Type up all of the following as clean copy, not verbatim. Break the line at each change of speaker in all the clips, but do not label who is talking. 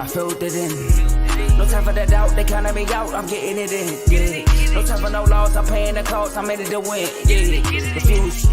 I filled it in. No time for the doubt, they counted me out, I'm getting it in. Yeah. No time for no loss, I'm paying the cost, I'm in it to win. Yeah. Refuse.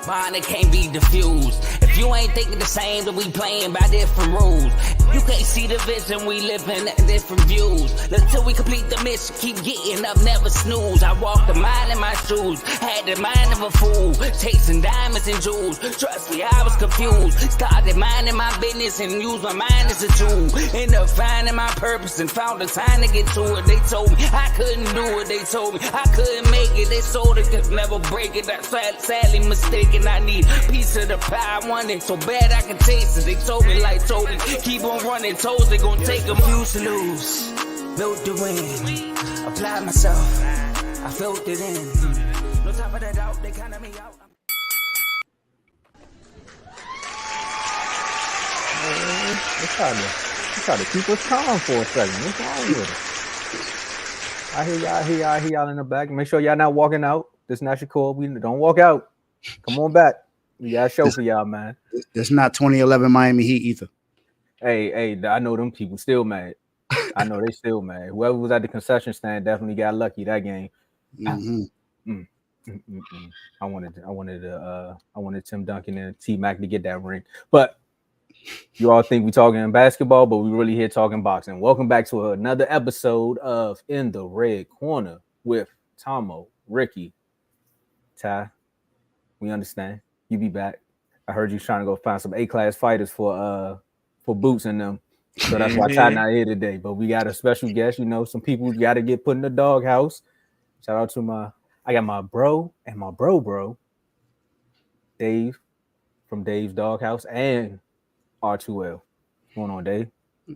Mine, it can't be diffused. If you ain't thinking the same, then we playing by different rules. You can't see the vision, we living at different views. Until we complete the mission, keep getting up, never snooze. I walked a mile in my shoes, had the mind of a fool, chasing diamonds and jewels. Trust me, I was confused. Started minding my business and used my mind as a tool. Ended up finding my purpose and found the time to get to it. They told me I couldn't do it. They told me I couldn't make it. They sold it, could never break it. That's sadly mistaken. I need a piece of the pie. I want it so bad I can taste it. They told me like Toby, keep on running toes, they gon' take them. Used to lose, built to win, applied myself, I filled it in. No time for that doubt, they counted me out.
You try to keep us calm for a second. What's wrong with it? I hear y'all in the back. Make sure y'all not walking out. This is not Shakur. We don't walk out. Come on back. We got a show for y'all, man.
It's not 2011 Miami Heat either.
Hey, I know them people still mad. I know they still mad. Whoever was at the concession stand definitely got lucky that game.
Mm-hmm.
I wanted Tim Duncan and T Mac to get that ring. But you all think we talking basketball, but we really here talking boxing. Welcome back to another episode of In the Red Corner with Tomo, Ricky, Ty. We understand. You be back. I heard you trying to go find some A-class fighters for Boots and them. So that's why Ty not here today. But we got a special guest. You know, some people got to get put in the doghouse. Shout out to I got my bro and my bro, Dave from Dave's Doghouse and R2L. What's going on, Dave?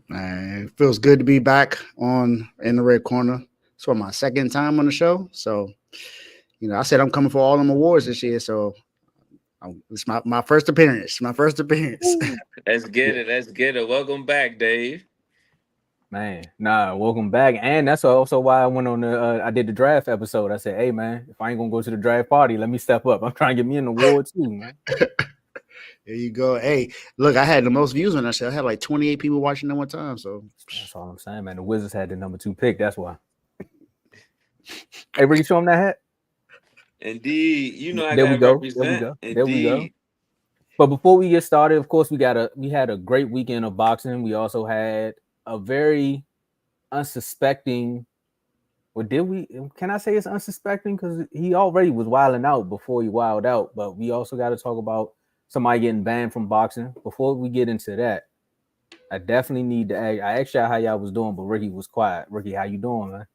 Man, it feels good to be back on In the Red Corner. It's for my second time on the show. So, you know, I said I'm coming for all them awards this year. So it's my first appearance.
Let's get it. Welcome back, Dave.
Man, welcome back. And that's also why I went on I did the draft episode. I said, hey, man, if I ain't going to go to the draft party, let me step up. I'm trying to get me an award too, man.
There you go. Hey, look, I had the most views on that show. I had like 28 people watching at one time. So
that's all I'm saying, man. The Wizards had the number 2 pick. That's why. Hey, Ricky, show them that hat.
Indeed, you know I
there
gotta
we go.
represent.
There we go. But before we get started, of course, we had a great weekend of boxing. We also had a very unsuspecting. Or can I say it's unsuspecting? Because he already was wilding out before he wilded out. But we also got to talk about somebody getting banned from boxing. Before we get into that, I definitely need to ask. I asked y'all how y'all was doing, but Ricky was quiet. Ricky, how you doing, man?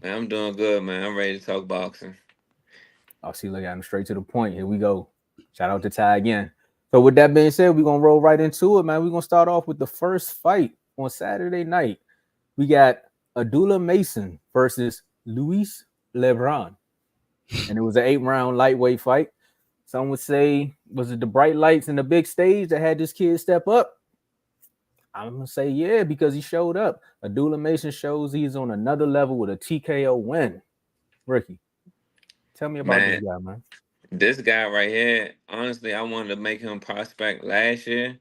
Man, I'm doing good, man. I'm ready to talk boxing.
Oh, see, look, I'm straight to the point. Here we go. Shout out to Ty again. So with that being said, we're going to roll right into it, man. We're going to start off with the first fight on Saturday night. We got Abdullah Mason versus Luis Lebron. And it was an 8-round lightweight fight. Some would say, was it the bright lights and the big stage that had this kid step up? I'm going to say, yeah, because he showed up. Abdullah Mason shows he's on another level with a TKO win. Ricky, tell me about this guy, man.
This guy right here, honestly, I wanted to make him prospect last year,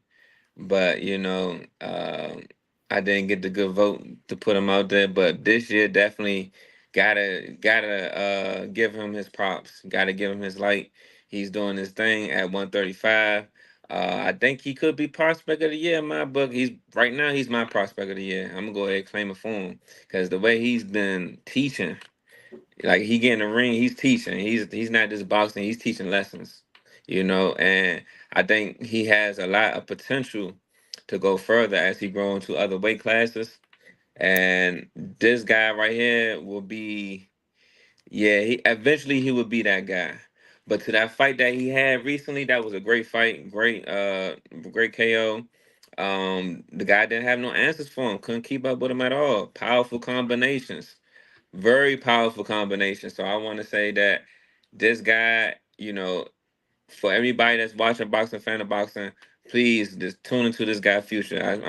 but, you know, I didn't get the good vote to put him out there. But this year, definitely gotta give him his props. Gotta give him his light. He's doing his thing at 135. I think he could be prospect of the year in my book. He's my prospect of the year. I'm gonna go ahead and claim it for him because the way he's been teaching. Like he get in the ring, he's teaching. He's not just boxing, he's teaching lessons, you know, and I think he has a lot of potential to go further as he grows into other weight classes. And this guy right here will be, he will be that guy. But to that fight that he had recently, that was a great fight, great KO. The guy didn't have no answers for him, couldn't keep up with him at all. Powerful combinations. Very powerful combination. So I want to say that this guy, you know, for everybody that's watching boxing, fan of boxing, please just tune into this guy's future.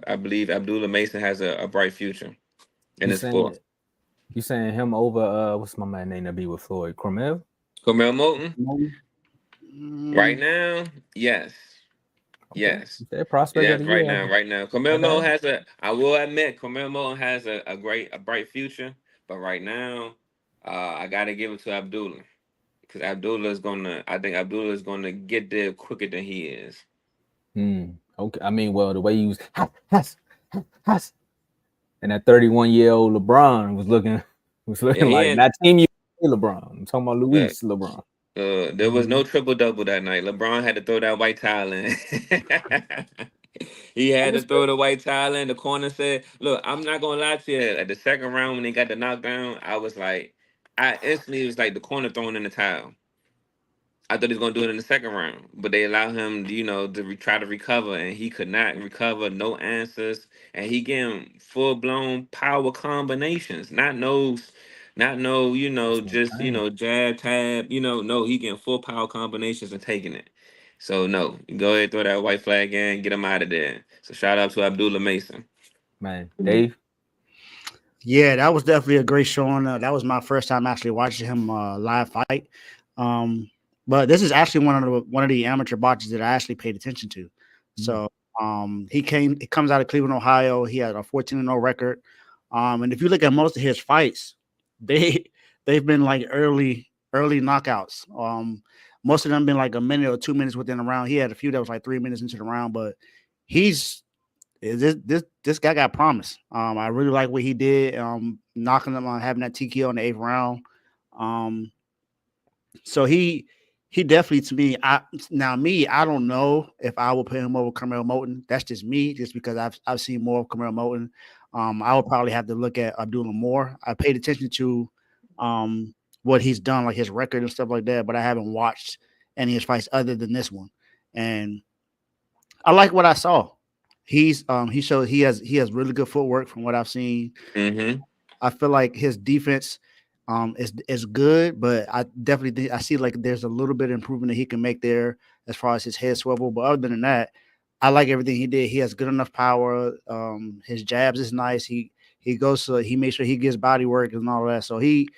I believe Abdullah Mason has a bright future in this sport.
You saying him over what's my man name that be with Floyd? Cormel
Moulton? Right now, yes. Yes.
That prospect
Yes,
of the year.
right now. Carmelo has I will admit, Carmelo has a bright future. But right now, I gotta give it to Abdullah. Because I think Abdullah is gonna get there quicker than he is.
Okay. I mean, well, the way he was and that 31-year-old LeBron was looking
Yeah, he
like
ain't,
not team you LeBron. I'm talking about
look,
Luis LeBron.
there was no triple double that night. LeBron had to throw that white towel in. He
I
had to
respect.
throw the white towel in. The corner said, "Look, I'm not gonna lie to you. At the second round when they got the knockdown, I instantly was like the corner throwing in the towel. I thought he was gonna do it in the second round, but they allow him, to try to recover, and he could not recover. No answers, and he getting full blown power combinations, not no,
That's what
just
I'm saying.
jab tab. No, he getting full power combinations and taking it. So no, go ahead, throw that white flag in, get him out of there. So shout out to Abdullah Mason.
Man, Dave.
Yeah, that was definitely a great showing. That was my first time actually watching him live fight. But this is actually one of the amateur boxers that I actually paid attention to. So he comes out of Cleveland, Ohio. He had a 14-0 record. And if you look at most of his fights, they've been like early knockouts. Most of them been like a minute or 2 minutes within a round. He had a few that was like 3 minutes into the round, but this guy got promise. I really like what he did. Knocking them on having that TKO in the 8th round. So he definitely, to me, I don't know if I will put him over Carmelo Moulton. That's just me, just because I've seen more of Carmelo Moulton. I would probably have to look at Abdullah more. I paid attention to what he's done, like his record and stuff like that, but I haven't watched any of his fights other than this one. And I like what I saw. He showed he has really good footwork from what I've seen.
Mm-hmm.
I feel like his defense is good, but I definitely think I see like there's a little bit of improvement that he can make there as far as his head swivel. But other than that, I like everything he did. He has good enough power. His jabs is nice. He makes sure he gets body work and all that. So he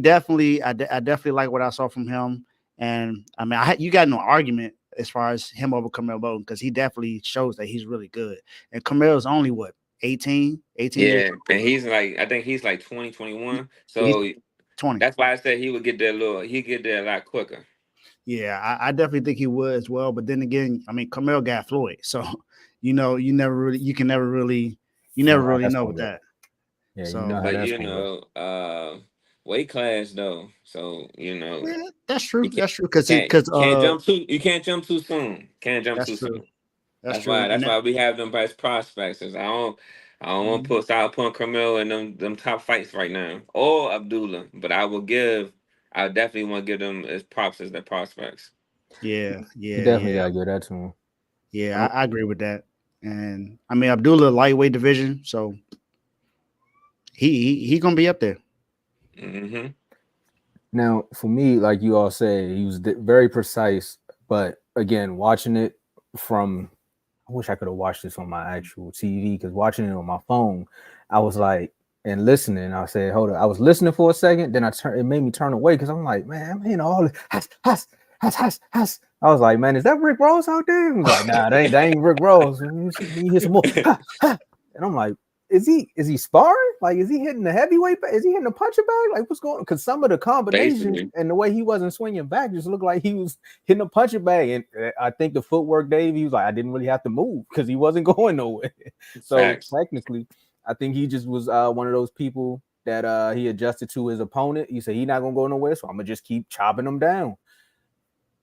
definitely I definitely like what I saw from him. And I mean, you got no argument as far as him over Carmelo because he definitely shows that he's really good. And Carmelo's only what 18
Yeah,
years old.
and I think he's like 20, 21.
He's
So
20.
that's why I said he'd get there a lot quicker.
Yeah, I definitely think he would as well. But then again, I mean, Carmelo got Floyd, so you never really know with that.
Yeah,
so,
you know how
But
that's
weight class though. So
yeah, that's true.
you
That's true because
you can't jump too soon. Can't jump
that's
too
true.
soon.
That's
That's
true.
why we have them best prospects. 'Cause I don't want to start putting Carmelo in them top fights right now. Or Abdullah. But I definitely want to give them as props as their prospects.
Yeah,
you definitely gotta give that to him.
yeah. I agree with that. And I mean, Abdullah lightweight division, so he gonna be up there.
Mm-hmm.
Now, for me, like you all say, he was very precise. But again, watching it from, I wish I could have watched this on my actual TV because watching it on my phone, I was like, and listening, I said, hold on. I was listening for a second, then it made me turn away because I'm like, man, I'm hearing all this. I was like, man, is that Rick Ross out there? He was like, nah, that ain't Rick Ross. He hit some more. And I'm like, is he sparring? Like, is he hitting the heavyweight? Is he hitting the puncher bag? Like, what's going on? Because some of the combinations
Basically.
and the way he wasn't swinging back just looked like he was hitting a puncher bag. And I think the footwork, Dave, he was like, I didn't really have to move because he wasn't going nowhere. So technically, I think he just was one of those people that he adjusted to his opponent. He said, he's not going to go nowhere, so I'm going to just keep chopping him down.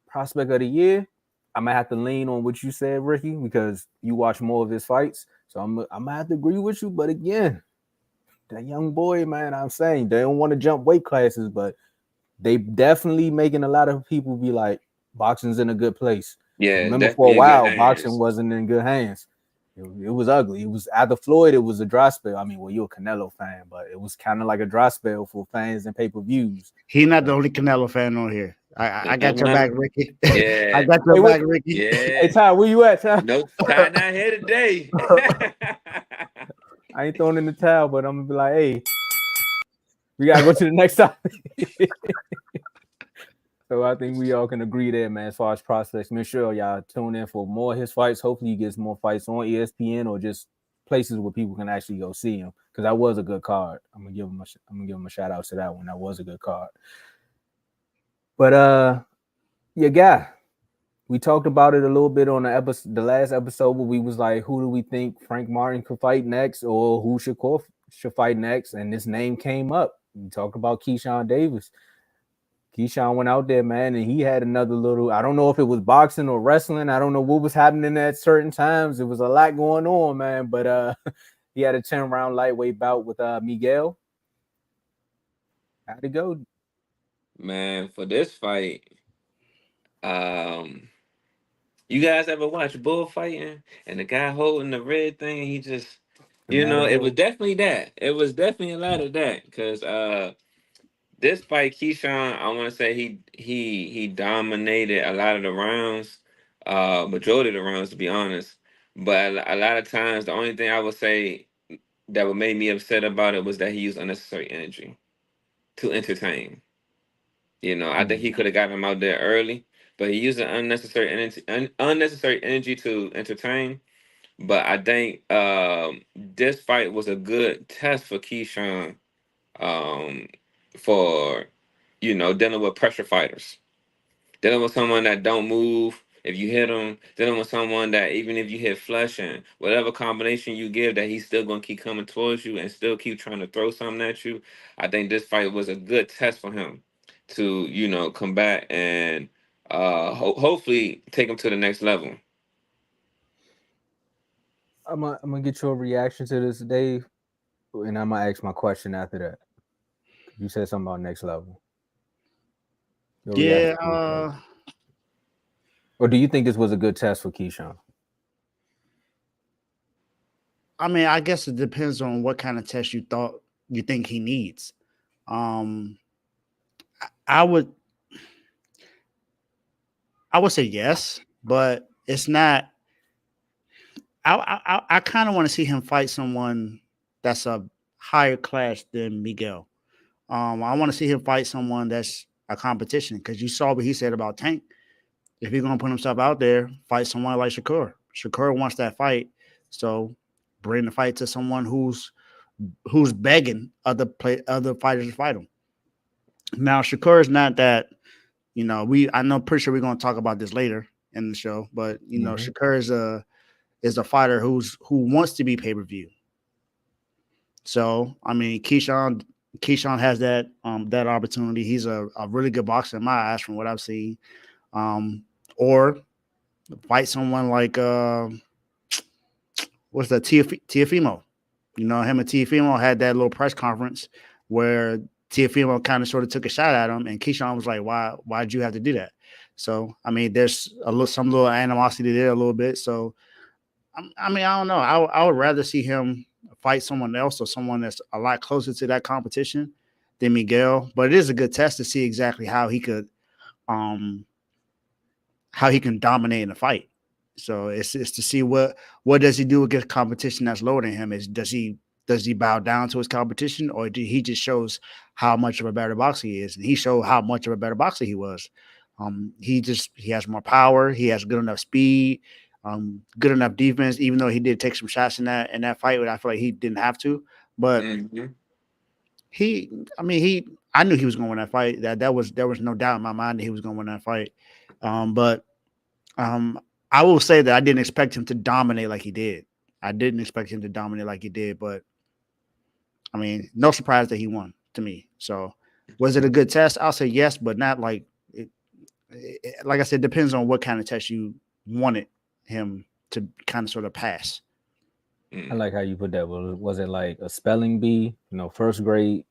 Prospect of the year, I might have to lean on what you said, Ricky, because you watch more of his fights. So I'm gonna have to agree with you. But again, that young boy, man, I'm saying they don't want to jump weight classes, but they definitely making a lot of people be like, boxing's in a good place.
Yeah,
remember for a while, boxing wasn't in good hands. It was ugly. It was either Floyd, it was a dry spell. I mean, well, you're a Canelo fan, but it was kind of like a dry spell for fans and pay-per-views.
He's not the only Canelo fan on here. I got your back, Ricky.
Yeah.
I got your back, Ricky.
Yeah.
Hey, Ty, where you at, Ty?
No, Ty not here today.
I ain't throwing in the towel, but I'm gonna be like, hey, we gotta go to the next topic. So I think we all can agree there, man. As far as prospects, make sure y'all tune in for more of his fights. Hopefully, he gets more fights on ESPN or just places where people can actually go see him. Because that was a good card. I'm gonna give him a shout out to that one. That was a good card. But your guy, we talked about it a little bit on the last episode where we was like, who do we think Frank Martin could fight next, or who should fight next? And this name came up. We talked about Keyshawn Davis. Keyshawn went out there, man, and he had another little, I don't know if it was boxing or wrestling. I don't know what was happening at certain times. It was a lot going on, man. But he had a 10-round lightweight bout with Miguel. How'd it go?
Man, for this fight, you guys ever watch bullfighting and the guy holding the red thing, he just, it was definitely that. It was definitely a lot of that because this fight, Keyshawn, I want to say he dominated a lot of the rounds, majority of the rounds, to be honest. But a lot of times, the only thing I would say that would make me upset about it was that he used unnecessary energy to entertain. I think he could have gotten him out there early, but he used unnecessary energy to entertain. But I think this fight was a good test for Keyshawn for, dealing with pressure fighters. Dealing with someone that don't move if you hit him. Dealing with someone that even if you hit flush and whatever combination you give, that he's still going to keep coming towards you and still keep trying to throw something at you. I think this fight was a good test for him to, come back and hopefully take him to the next level.
I'm gonna get your reaction to this, Dave, and I'm gonna ask my question after that. You said something about next level.
Yeah.
Or do you think this was a good test for Keyshawn?
I mean, I guess it depends on what kind of test you think he needs. I would say yes, but it's not. I kind of want to see him fight someone that's a higher class than Miguel. I want to see him fight someone that's a competition because you saw what he said about Tank. If he's gonna put himself out there, fight someone like Shakur. Shakur wants that fight, so bring the fight to someone who's begging other fighters to fight him. Now Shakur is not that. I'm pretty sure we're gonna talk about this later in the show, but Shakur is a fighter who wants to be pay-per-view. So I mean, Keyshawn has that opportunity. He's a really good boxer in my eyes from what I've seen. Or fight someone like what's that, Teofimo. Him and Teofimo had that little press conference where Teofimo kind of sort of took a shot at him, and Keyshawn was like, why'd you have to do that? So I mean, there's some little animosity there a little bit. So I mean, I don't know. I would rather see him fight someone else or someone that's a lot closer to that competition than Miguel. But it is a good test to see exactly how he could how he can dominate in a fight. So it's to see what does he do against competition that's lower than him. Does he bow down to his competition, or he just shows how much of a better boxer he is? And he showed how much of a better boxer he was. He has more power. He has good enough speed, good enough defense. Even though he did take some shots in that fight, but I feel like he didn't have to. But I knew he was going to win that fight. There was no doubt in my mind that he was going to win that fight. But I will say that I didn't expect him to dominate like he did. But I mean, no surprise that he won to me. So was it a good test? I'll say yes, but not like it. Like I said, depends on what kind of test you wanted him to kind of sort of pass.
I like how you put that. Was it like a spelling bee? First grade.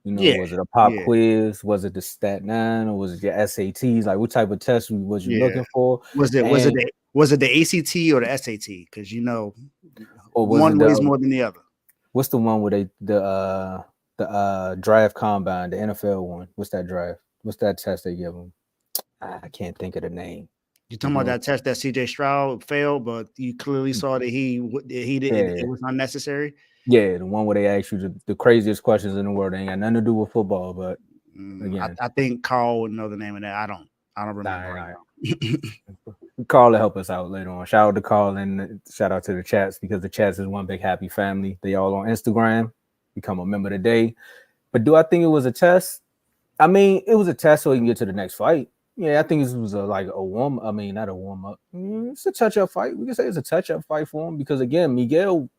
Was it a pop quiz? Was it the Stat 9 or was it your SATs? Like, what type of test was you looking for?
Was it the ACT or the SAT? Because one weighs more than the other.
What's the one where the draft combine, the NFL one? What's that draft? What's that test they give them? I can't think of the name.
You're talking about that test that CJ Stroud failed, but you clearly saw that he didn't. It was unnecessary.
Yeah, the one where they ask you the craziest questions in the world. They ain't got nothing to do with football, but Again.
I think Carl would know the name of that. I don't remember.
Right now. Carl will help us out later on. Shout out to Carl and shout out to the chats because the chats is one big happy family. They all on Instagram. Become a member today. But do I think it was a test? I mean, it was a test so he can get to the next fight. Yeah, I think this was like a warm. I mean, not a warm up. It's a touch up fight. We can say it's a touch up fight for him because again, Miguel.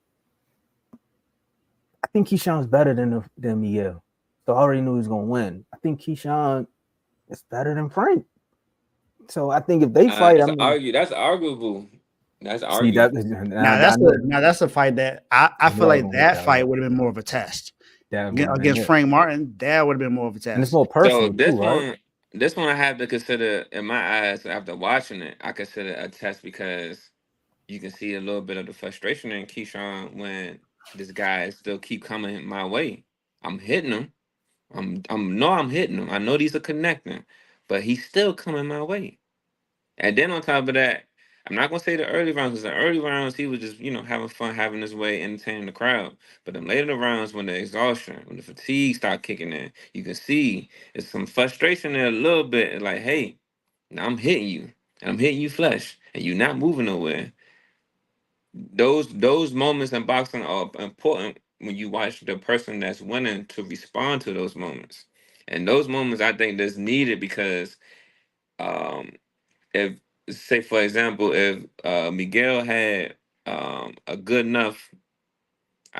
I think Keyshawn's better than Miguel, so I already knew he was gonna win. I think Keyshawn is better than Frank. So I think if they fight,
that's arguable. That's arguable.
Now that's a fight that I feel like that fight would have been more of a test. Against Frank Martin, that would have been more of a test.
And it's more personal.
So this
too, right?
This one I have to consider, in my eyes, after watching it, I consider a test because you can see a little bit of the frustration in Keyshawn when this guy still keep coming my way. I'm hitting him. I'm hitting him. I know these are connecting, but he's still coming my way. And then on top of that, I'm not gonna say the early rounds, because the early rounds he was just, having fun, having his way, entertaining the crowd. But them later rounds, when the exhaustion, when the fatigue start kicking in, you can see there's some frustration there a little bit. Like, hey, now I'm hitting you, and I'm hitting you flush, and you're not moving nowhere. Those moments in boxing are important when you watch the person that's winning to respond to those moments. And those moments, I think, that's needed because if, say for example, if Miguel had a good enough,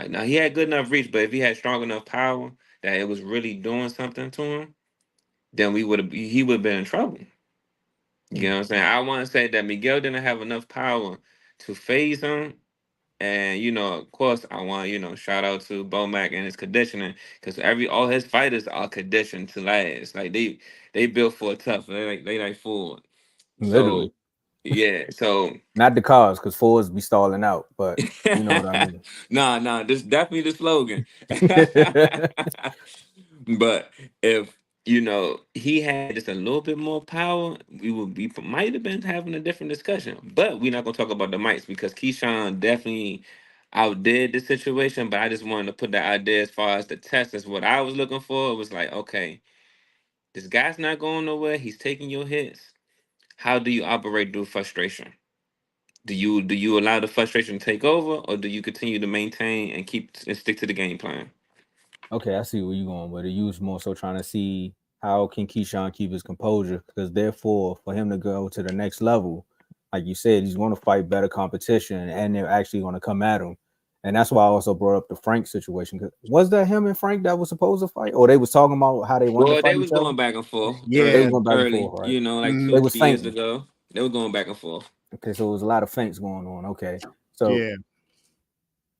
now he had good enough reach, but if he had strong enough power that it was really doing something to him, then he would have been in trouble. You know what I'm saying? I want to say that Miguel didn't have enough power to phase him. And of course, I want shout out to Bomac and his conditioning, because all his fighters are conditioned to last. Like they built for a tough. They like forward.
Literally.
So, yeah. So
not the cars, because Fords be stalling out, but you know what I mean.
Nah. This definitely the slogan. But if he had just a little bit more power, we might have been having a different discussion. But we're not gonna talk about the mics because Keyshawn definitely outdid the situation. But I just wanted to put that out there as far as the test is what I was looking for. It was like, okay, this guy's not going nowhere. He's taking your hits. How do you operate through frustration? Do you allow the frustration to take over, or do you continue to maintain and stick to the game plan?
Okay, I see where you're going with it. You was more so trying to see how can Keyshawn keep his composure, because therefore for him to go to the next level, like you said, he's going to fight better competition, and they're actually going to come at him. And that's why I also brought up the Frank situation. Cause was that him and Frank that was supposed to fight, or they was talking about how they wanted to fight?
Well, they was going back and forth.
Yeah,
they was going back
early,
and forth, right?
Like 2 or 3 years ago, they were going back and forth.
Okay, so it was a lot of feints going on. Okay, so
yeah.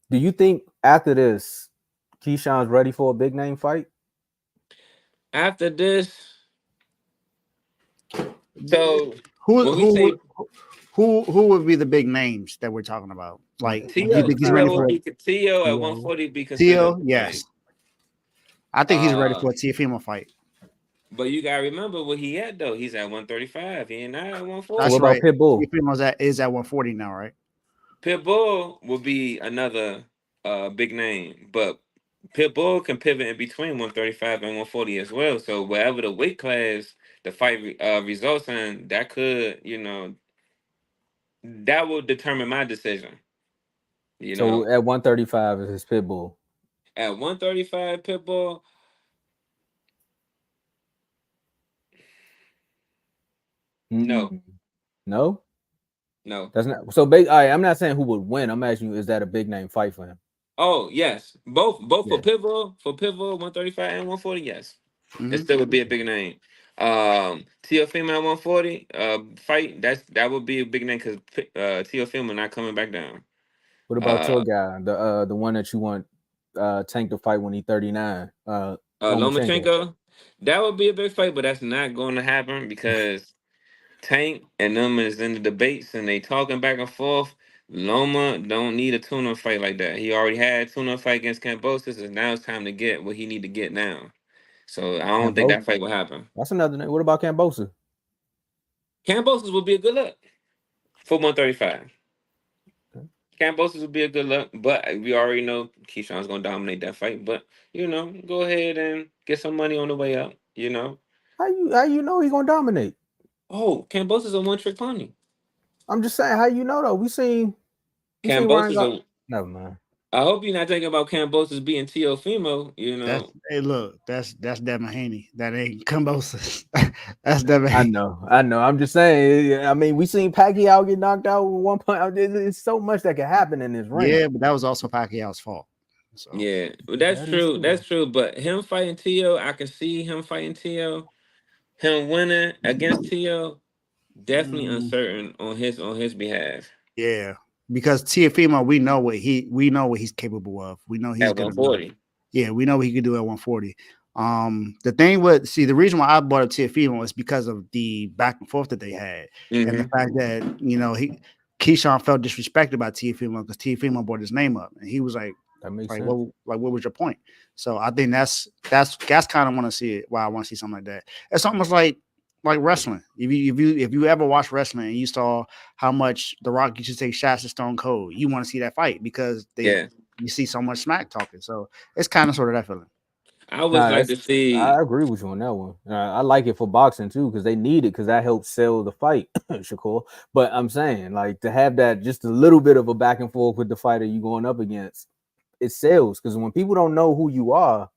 Do you think after this, Keyshawn's ready for a big name fight?
After this, so
who would be the big names that we're talking about? Like, do you think he's ready for
Tio at 140?
Tio, yes. I think he's ready for a Teofimo fight.
But you gotta remember what he at though. He's at 135. He ain't not at 140.
That's
what about Pitbull?
Teofimo is at 140 now, right?
Pitbull will be another big name, but Pitbull can pivot in between 135 and 140 as well. So wherever the weight class the fight results in, that could, that will determine my decision.
So at 135 is his Pitbull.
At 135 Pitbull. No.
That's not so big. I'm not saying who would win. I'm asking you, is that a big name fight for him?
Oh yes, both for Pitbull 135 and 140. Yes, it still would be a big name. Teofimo at 140 fight, that would be a big name because Teofimo not coming back down.
What about your guy, the one that you want Tank to fight when he's 39?
Lomachenko? That would be a big fight, but that's not going to happen because Tank and them is in the debates and they talking back and forth. Loma don't need a tune-up fight like that. He already had a tune-up fight against Kambosos, and now it's time to get what he need to get now. So I don't think that fight will happen.
That's another name. What about Kambosos?
Kambosos would be a good look for 135. Okay. Kambosos would be a good look, but we already know Keyshawn's going to dominate that fight. But, go ahead and get some money on the way up. You know.
How you know he gonna dominate?
Oh, Kambosos a one-trick pony.
I'm just saying, how you know though? We seen Ryan
Kambosos
got.
a.
Never mind.
I hope you're not thinking about Kambosos being Teofimo. You
That's
know.
hey, look, that's Devin Haney. That ain't Kambosos. That's Devin
I
Haney.
know. I'm just saying. I mean, we seen Pacquiao get knocked out with one point. It's so much that can happen in this ring.
Yeah, but that was also Pacquiao's fault. So
Yeah, well, that's
That is
true.
true.
That's true. But him fighting Tio, I can see him fighting Tio. Him winning against Tio, definitely
mm,
uncertain on his behalf
yeah, because Tiafimo, we know what he's capable of. We know he's
at
good enough.
140.
Yeah, we know what he can do at 140. The thing with the reason why I brought up Tiafimo is because of the back and forth that they had, and the
Mm-hmm.
fact that Keyshawn felt disrespected by Tiafimo because Tiafimo brought his name up, and he was like,
That makes
like,
sense.
what was your point? So I think that's kind of want to see it. Why I want to see something like that. It's almost like wrestling. If you ever watched wrestling and you saw how much The Rock used to take shots at Stone Cold, you want to see that fight because
Yeah,
you see so much smack talking. So it's kind of sort of that feeling.
I would
Nah,
like to
I
see.
agree with you on that one. I like it for boxing too because they need it because that helps sell the fight, Shakur. But I'm saying like to have that just a little bit of a back and forth with the fighter you going up against, it sells because when people don't know who you are,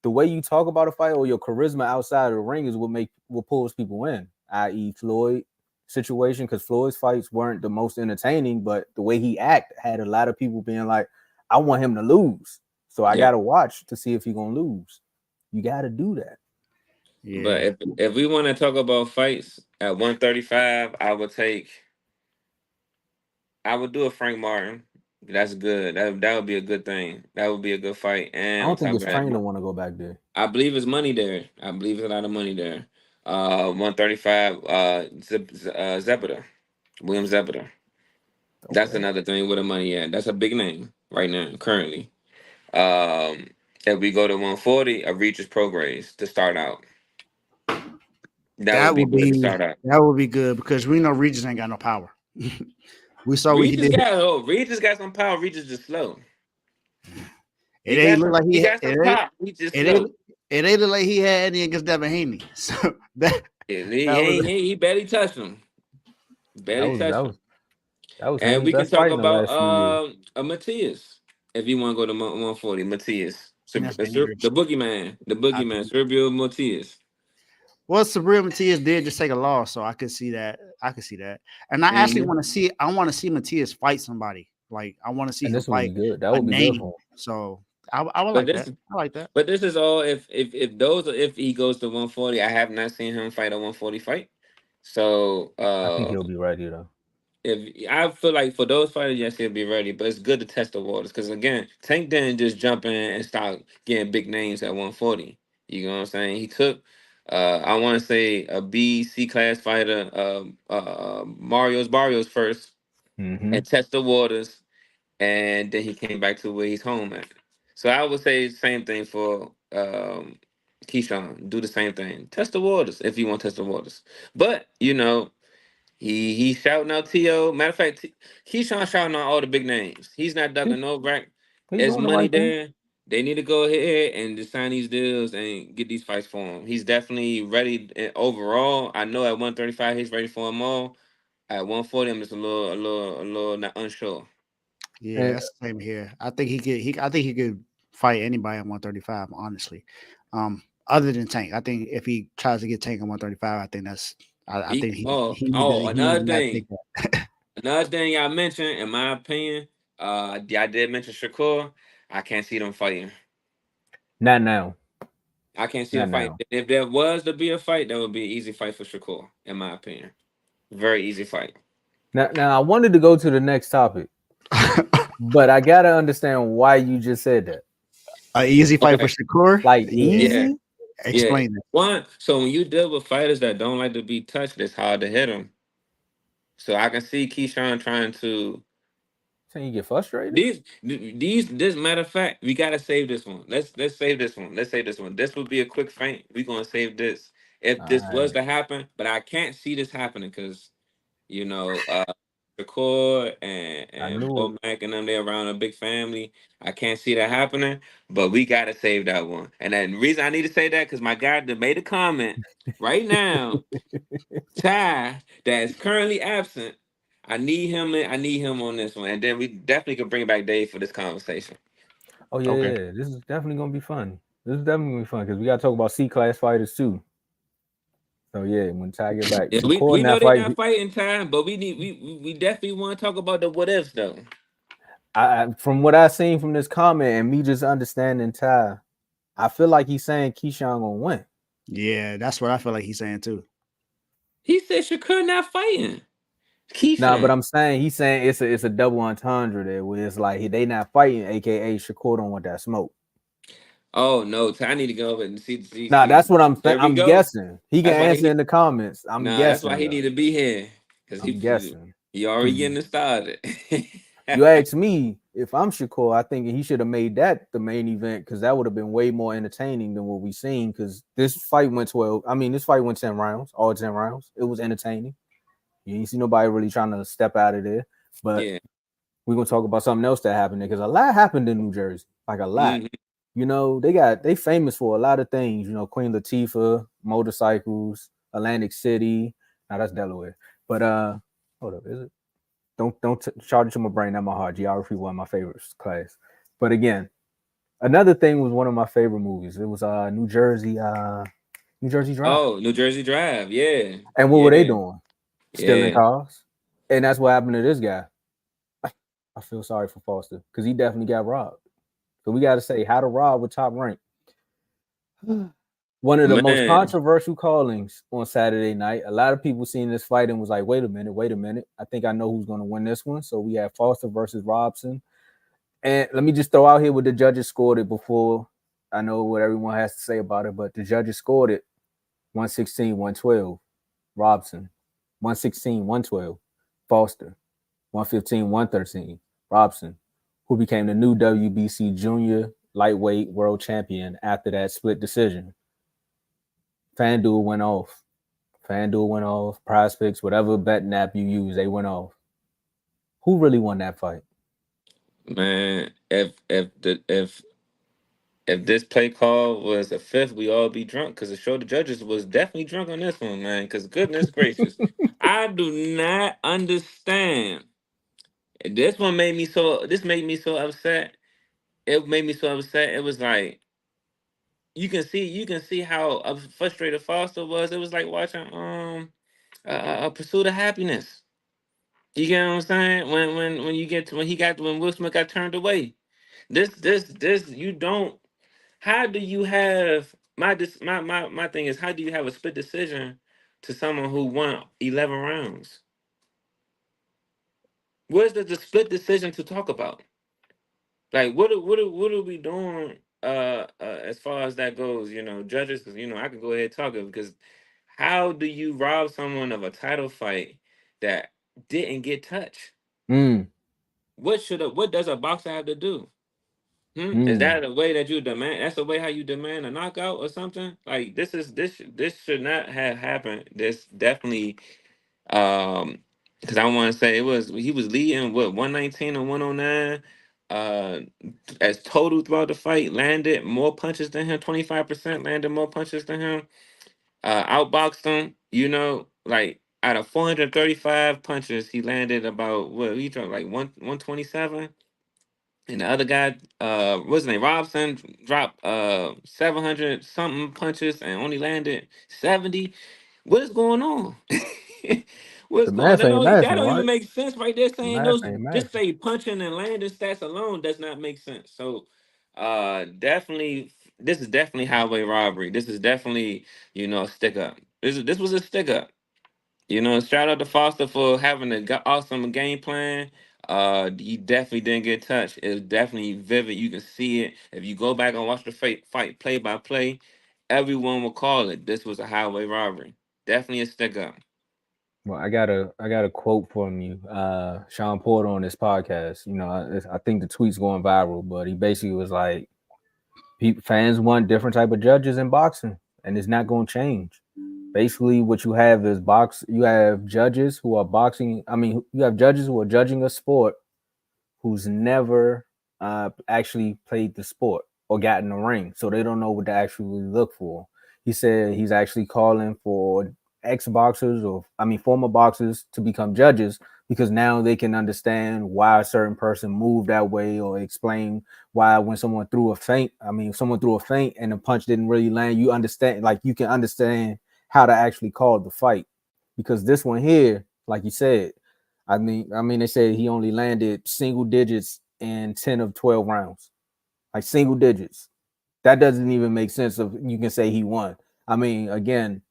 the way you talk about a fight or your charisma outside of the ring is what pulls people in. I.e., Floyd situation because Floyd's fights weren't the most entertaining, but the way he acted had a lot of people being like, "I want him to lose." So I
Yeah,
gotta watch to see if he's gonna lose. You gotta do that.
but
Yeah,
if we want to talk about fights at 135, I would do a Frank Martin. That's good. That would be a good thing. That would be a good fight.
I
And on
don't think
top of
his
that,
trainer want to go back there.
I believe there's money there. I believe there's a lot of money there. 135. Zepeda, William Zepeda. That's
Okay.
another thing with the money at. That's a big name right now, currently. Um, if we go to 140, a Regis Prograis to start out. That would
that
be
would
good to
be
start out.
good because we know Regis ain't got no power. We saw what he
Regis
did.
Regis got some power. Regis just slow.
It ain't look like
He got some pop. He just
it
slow.
ain't it ain't look like he had any against Devin Haney. So that
And
that was
he barely touched him.
That
Barely
was that
touched him.
was that was
And
Haney's
we can
best
talk
fight in the
about
last few years.
a Matias. If you want to go to 140, Matias. So,
that's dangerous.
the boogeyman. The
I
boogeyman.
think.
Sergio Matias.
Well, Sabrina Matias did just take a loss, so I could see that. I could see that, and I actually
Hmm.
want to see. I want to see Matias fight somebody. Like I want to see
And
him
this would be
fight
good. That
a
would be good
name.
for him.
So I would
But
like
this
that. I like that.
but this is all if he goes to 140. I have not seen him fight a 140 fight. So
I think he'll be ready though.
if I feel like for those fighters, yes, he'll be ready. But it's good to test the waters because again, Tank didn't just jump in and start getting big names at 140. You know what I'm saying? He took, I want to say a B C class fighter, Mario's Barrios first,
Mm-hmm.
and test the waters, and then he came back to where he's home at. So I would say same thing for Keyshawn. Do the same thing. Test the waters if you want to test the waters. But he's shouting out T.O. Matter of fact, Keyshawn shouting out all the big names. He's not
He,
ducking no back.
he
There's
doing the
money
right thing.
there. They need to go ahead and just sign these deals and get these fights for him. He's definitely ready overall. I know at 135 he's ready for them all. At 140, I'm just a little not unsure.
Yeah,
And
that's the same here. I think he could. I think he could fight anybody at 135. Honestly, other than Tank, I think if he tries to get Tank at 135, I think that's. I think he need to
Another
not
thing.
take that.
Another thing I mentioned, in my opinion, I did mention Shakur. I can't see them fighting.
not now.
I can't see a
Not
fight.
now.
If there was to be a fight, that would be an easy fight for Shakur, in my opinion. Very easy fight.
Now I wanted to go to the next topic, but I gotta understand why you just said that.
A easy fight for
Okay.
Shakur.
Like
Yeah,
Yeah.
easy?
Yeah.
explain it.
One. So when you deal with fighters that don't like to be touched, it's hard to hit them. So I can see Keyshawn trying to
Saying you get frustrated?
this matter of fact, we gotta save this one. Let's save this one. Let's save this one. This would be a quick feint. We're gonna save this. If
All
this was
right.
to happen, but I can't see this happening because you know, Shakur and Bo Mac and them, they're around a big family. I can't see that happening, but we gotta save that one. And then the reason I need to say that because my guy that made a comment right now, Ty, that is currently absent. I need him. I need him on this one, and then we definitely can bring back Dave for this conversation.
Oh yeah,
Okay.
yeah. This is definitely gonna be fun. This is definitely gonna be fun because we gotta talk about C-class fighters too. So yeah, when Ty get back,
Yeah, we
recording
know
that
they're
fight.
not fighting time, but we definitely want to talk about the what ifs though.
From what I seen from this comment and me just understanding Ty, I feel like he's saying Keyshawn gonna win.
Yeah, that's what I feel like he's saying too.
He said Shakur not fighting. Keyshawn.
Nah, but I'm saying he's saying it's a double entendre there where it's like they not fighting, aka Shakur don't want that smoke.
Oh no, I need to go over and see.
Nah, that's what I'm
There we
I'm
go.
guessing. He can
That's why
answer in the comments. I'm guessing.
that's why he need to be here because
I'm guessing.
he already getting it started.
You ask me if I'm Shakur, I think he should have made that the main event because that would have been way more entertaining than what we seen. Because this fight went 12. I mean, this fight went 10 rounds, all 10 rounds. It was entertaining. You ain't see nobody really trying to step out of there. But
yeah,
we're gonna talk about something else that happened there because a lot happened in New Jersey, like a lot.
Mhm.
You know, they famous for a lot of things. You know, Queen Latifah, motorcycles, Atlantic City. Now that's Delaware. But hold up, is it? Don't charge it to my brain, not my heart. Geography one of my favorite class. But again, another thing was one of my favorite movies. It was New Jersey Drive.
Oh, New Jersey Drive, yeah.
And what were they doing? Stealing
Yeah.
cars. And that's what happened to this guy. I feel sorry for Foster because he definitely got robbed. So we got to say how to rob with Top Rank. One of the most controversial callings on Saturday night. A lot of people seen this fight and was like, wait a minute. I think I know who's going to win this one. So we have Foster versus Robson. And let me just throw out here what the judges scored it before I know what everyone has to say about it. But the judges scored it 116-112. Robson. 116-112. Foster. 115-113. Robson, who became the new WBC junior lightweight world champion after that split decision. FanDuel went off. Prize Picks, whatever betting app you use, they went off. Who really won that fight?
Man, if this play call was a fifth, we all be drunk because the show the judges was definitely drunk on this one, man. Because goodness gracious, I do not understand. This made me so upset. It made me so upset. It was like you can see how frustrated Foster was. It was like watching a Pursuit of Happiness. You get what I'm saying? When you get to when Will Smith got turned away. This you don't. How do you have my thing is how do you have a split decision to someone who won 11 rounds? Where's the split decision to talk about? Like what are we doing as far as that goes, you know, judges, because you know I could go ahead and talk it because how do you rob someone of a title fight that didn't get touched? What does a boxer have to do? Is that a way that you demand? That's the way how you demand a knockout or something? Like this should not have happened. This definitely because I want to say he was leading what 119 or 109 as total throughout the fight, landed more punches than him, 25% landed more punches than him, outboxed him, you know, like out of 435 punches, he landed about what he dropped like 127. And the other guy, what's his name? Robson dropped 700 something punches and only landed 70. What is going on? What's
The
going on?
math ain't
That
mathing,
don't even
right?
make sense right there.
The
Saying
math
those
ain't
just
mathing.
say punching and landing stats alone does not make sense. So definitely this is definitely highway robbery. This is definitely, you know, a stick up. This was a stick up. You know, shout out to Foster for having an awesome game plan. He definitely didn't get touched. It was definitely vivid. You can see it. If you go back and watch the fight play by play, everyone will call it. This was a highway robbery. Definitely a stick up.
Well, I got a quote from you, Sean Porter on this podcast. You know, I think the tweet's going viral, but he basically was like, fans want different type of judges in boxing, and it's not going to change. basically what you have is you have judges who are boxing. I mean, you have judges who are judging a sport who's never actually played the sport or got in the ring, so they don't know what to actually look for. He said he's actually calling for former boxers to become judges because now they can understand why a certain person moved that way, or explain why when someone threw a feint, and the punch didn't really land, you can understand how to actually call the fight. Because this one here, like you said, I mean, they said he only landed single digits in 10 of 12 rounds, like single digits. That doesn't even make sense. Of you can say he won. I mean, again,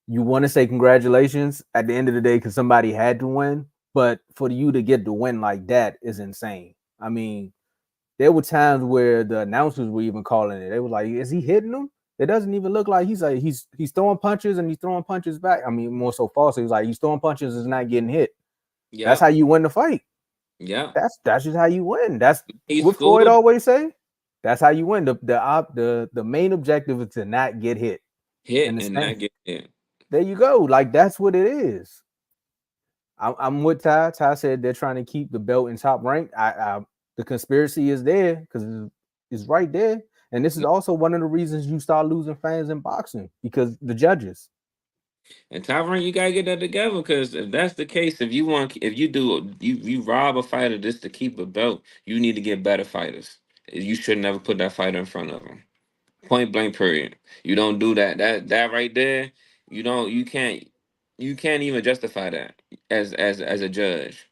you want to say congratulations at the end of the day because somebody had to win, but for you to get the win like that is insane. I mean, there were times where the announcers were even calling it. They were like, "Is he hitting him?" It doesn't even look like he's throwing punches and he's throwing punches back. I mean, more so false. He's like he's throwing punches and not getting hit. Yeah, that's how you win the fight.
Yeah,
that's just how you win. That's what Floyd always say. That's how you win. The main objective is to not get hit.
And not get hit.
There you go. Like that's what it is. I'm with Ty. Ty said they're trying to keep the belt in top rank. The conspiracy is there because it's right there. And this is also one of the reasons you start losing fans in boxing, because the judges.
And top rank, you gotta get that together, because if that's the case, if you rob a fighter just to keep a belt, you need to get better fighters. You should never put that fighter in front of him. Point blank, period. You don't do that. That right there, you can't even justify that as a judge.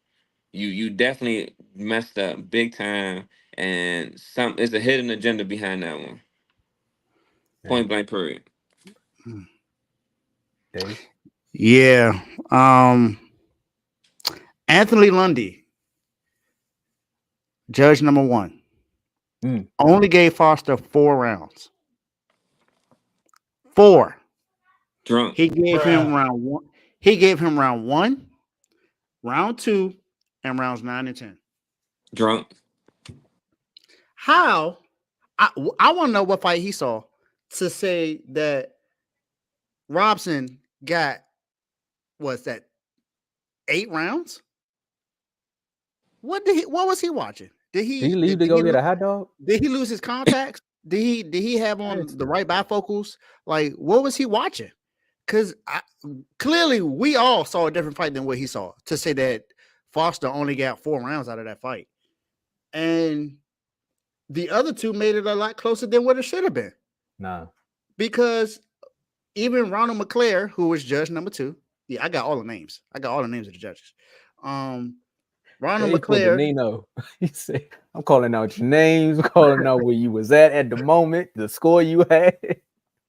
You definitely messed up big time, and it's a hidden agenda behind that one. Point blank, period.
Dave?
Yeah. Anthony Lundy, judge number 1, only gave Foster 4 rounds. 4.
Drunk.
He gave him round 1. He gave him round 1, round 2, and rounds 9 and 10.
Drunk.
How? I want to know what fight he saw to say that Robson got, what's that, 8 rounds? What was he watching? Did he
leave to go get a hot dog?
Did he lose his contacts? Did he have on the right bifocals? Like, what was he watching? Because clearly we all saw a different fight than what he saw to say that Foster only got 4 rounds out of that fight. And the other 2 made it a lot closer than what it should have been.
Nah.
Because even Ronald McClare, who was judge number 2, yeah, I got all the names. I got all the names of the judges. Ronald McClare.
Nino. He said, I'm calling out your names, I'm calling out where you was at the moment, the score you had.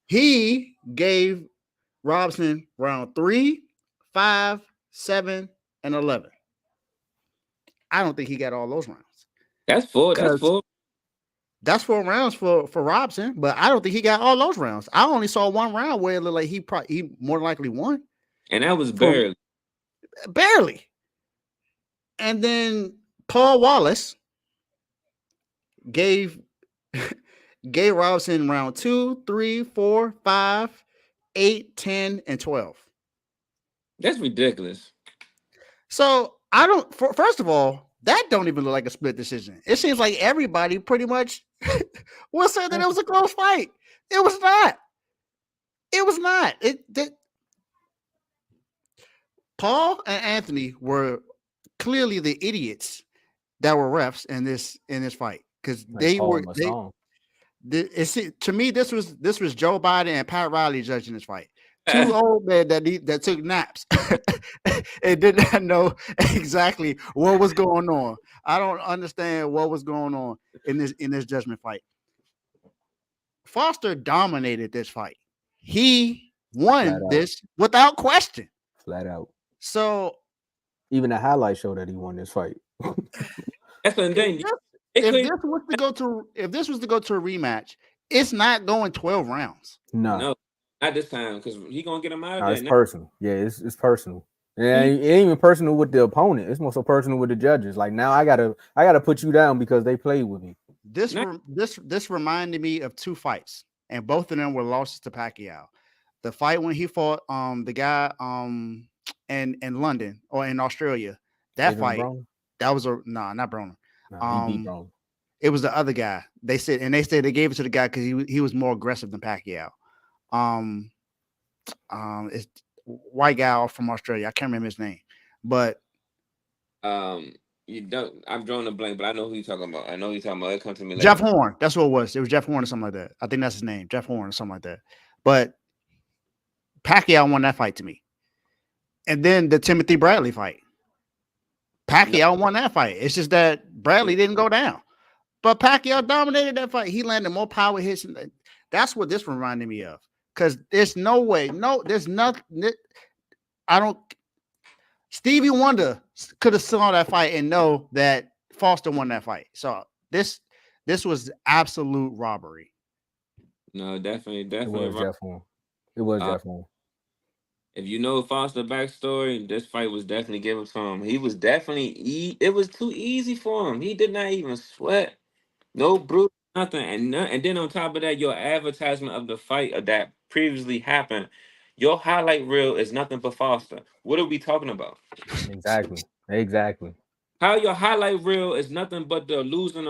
He gave Robson round 3, 5, 7, and 11. I don't think he got all those rounds.
That's 4.
That's 4 rounds for Robson, but I don't think he got all those rounds. I only saw 1 round where it looked like he more than likely won.
And that was barely.
Barely. And then Paul Wallace gave Robson round 2, 3, 4, 5, 8, 10, and 12.
That's ridiculous.
So first of all, that don't even look like a split decision. It seems like everybody pretty much will say that it was a close fight. It was not. It was not. Paul and Anthony were clearly the idiots that were refs in this fight, because to me this was Joe Biden and Pat Riley judging this fight. 2 old men that took naps and did not know exactly what was going on. I don't understand what was going on in this judgment fight. Foster dominated this fight. He won this without question.
Flat out.
So
even the highlight showed that he won this fight.
That's the thing.
If this was to go to a rematch, it's not going 12 rounds.
No, not this time, because he's gonna get him out of there.
It's personal. Yeah, it's personal. Yeah, it ain't even personal with the opponent. It's more so personal with the judges. Like, now I gotta put you down because they played with me.
This reminded me of 2 fights, and both of them were losses to Pacquiao. The fight when he fought the guy in London or in Australia. That
Adrian
fight,
Broner?
that was not Broner.
Nah, he beat Broner.
It was the other guy. They said they gave it to the guy because he was more aggressive than Pacquiao. It's white guy from Australia. I can't remember his name, but
you don't. I'm drawing a blank, but I know who you're talking about. I know who you're talking about. It comes to me.
Jeff Horn. That's what it was. It was Jeff Horn or something like that. I think that's his name, Jeff Horn or something like that. But Pacquiao won that fight to me, and then the Timothy Bradley fight. Pacquiao won that fight. It's just that Bradley didn't go down, but Pacquiao dominated that fight. He landed more power hits. That's what this reminded me of. Because there's no way, there's nothing. Stevie Wonder could have saw that fight and know that Foster won that fight. So this was absolute robbery.
No, definitely.
It was Jeff Horn. It was Jeff Horn.
If you know Foster's backstory, this fight was definitely given to him. He was definitely it was too easy for him. He did not even sweat. No brute, nothing. And then on top of that, your advertisement of the fight that previously happened, your highlight reel is nothing but Foster. What are we talking about?
Exactly.
How your highlight reel is nothing but the losing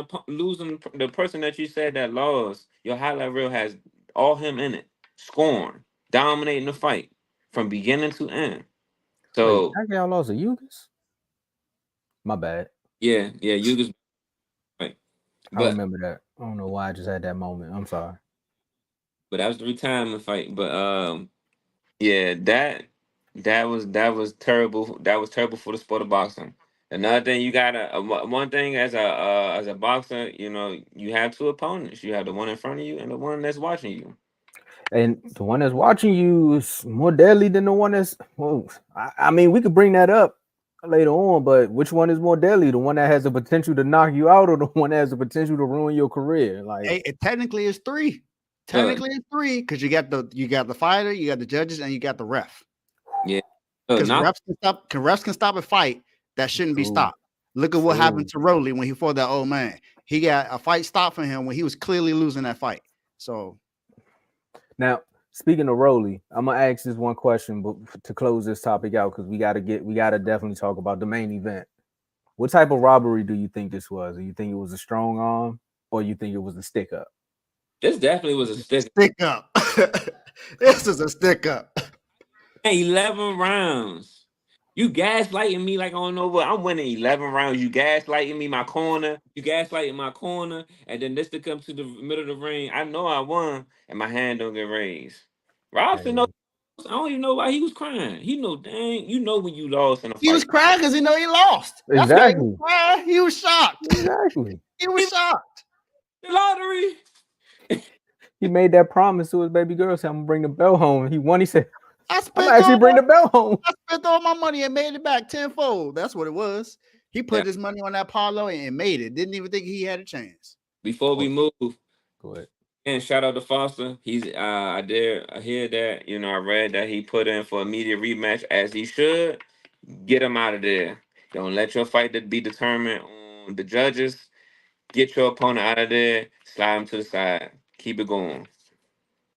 the person that you said that lost. Your highlight reel has all him in it, scoring, dominating the fight from beginning to end. So
Pacquiao lost to Yugas? My bad.
Yeah, Yugas. Right.
I remember that. I don't know why I just had that moment. I'm sorry.
But that was the retirement fight. But yeah, that was terrible. That was terrible for the sport of boxing. Another thing, you gotta one thing as a boxer, you have two opponents. You have the one in front of you and the one that's watching you.
And the one that's watching you is more deadly than the one that's. Well, I mean, we could bring that up later on, but which one is more deadly? The one that has the potential to knock you out, or the one that has the potential to ruin your career? Like,
it technically is three. Technically, it's three because you got the fighter, you got the judges, and you got the ref.
Yeah,
because refs can stop a fight that shouldn't be stopped. Look at what happened to Rolly when he fought that old man. He got a fight stopped for him when he was clearly losing that fight. So
now, speaking of Rolly, I'm gonna ask this one question, but to close this topic out, because we gotta definitely talk about the main event. What type of robbery do you think this was? Do you think it was a strong arm, or you think it was a stick up?
This definitely was a
stick up. This is a stick up.
11 rounds. You gaslighting me like I don't know what. I'm winning 11 rounds. You gaslighting me my corner. You gaslighting my corner. And then this to come to the middle of the ring. I know I won, and my hand don't get raised. Robson, I don't even know why he was crying. He know, dang, when you lost in a fight.
He was crying because he know he lost.
Exactly.
He was shocked.
Exactly.
He was shocked.
The lottery.
He made that promise to his baby girl, said, I'm gonna bring the belt home. He won. He said,
I'm
actually bring the belt home.
I spent all my money and made it back tenfold. That's what it was. He put his money on that parlay and made it. Didn't even think he had a chance.
Before we move,
go ahead.
And shout out to Foster. He's I hear that, I read that he put in for immediate rematch as he should. Get him out of there. Don't let your fight be determined on the judges. Get your opponent out of there. Slide him to the side. Keep it going.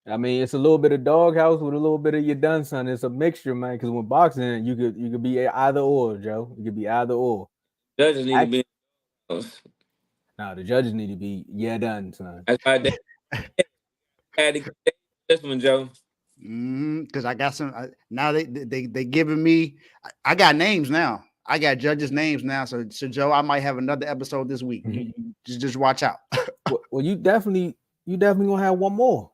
I mean, it's a little bit of doghouse with a little bit of your done, son. It's a mixture, man. Because when boxing, you could be either or, Joe. You could be either or.
Judges need to be.
No, the judges need to be done, son.
That's why they had to get this one, Joe.
Because I got some now. They giving me. I got names now. I got judges' names now. So Joe, I might have another episode this week. Just watch out.
Well, you definitely gonna have one more.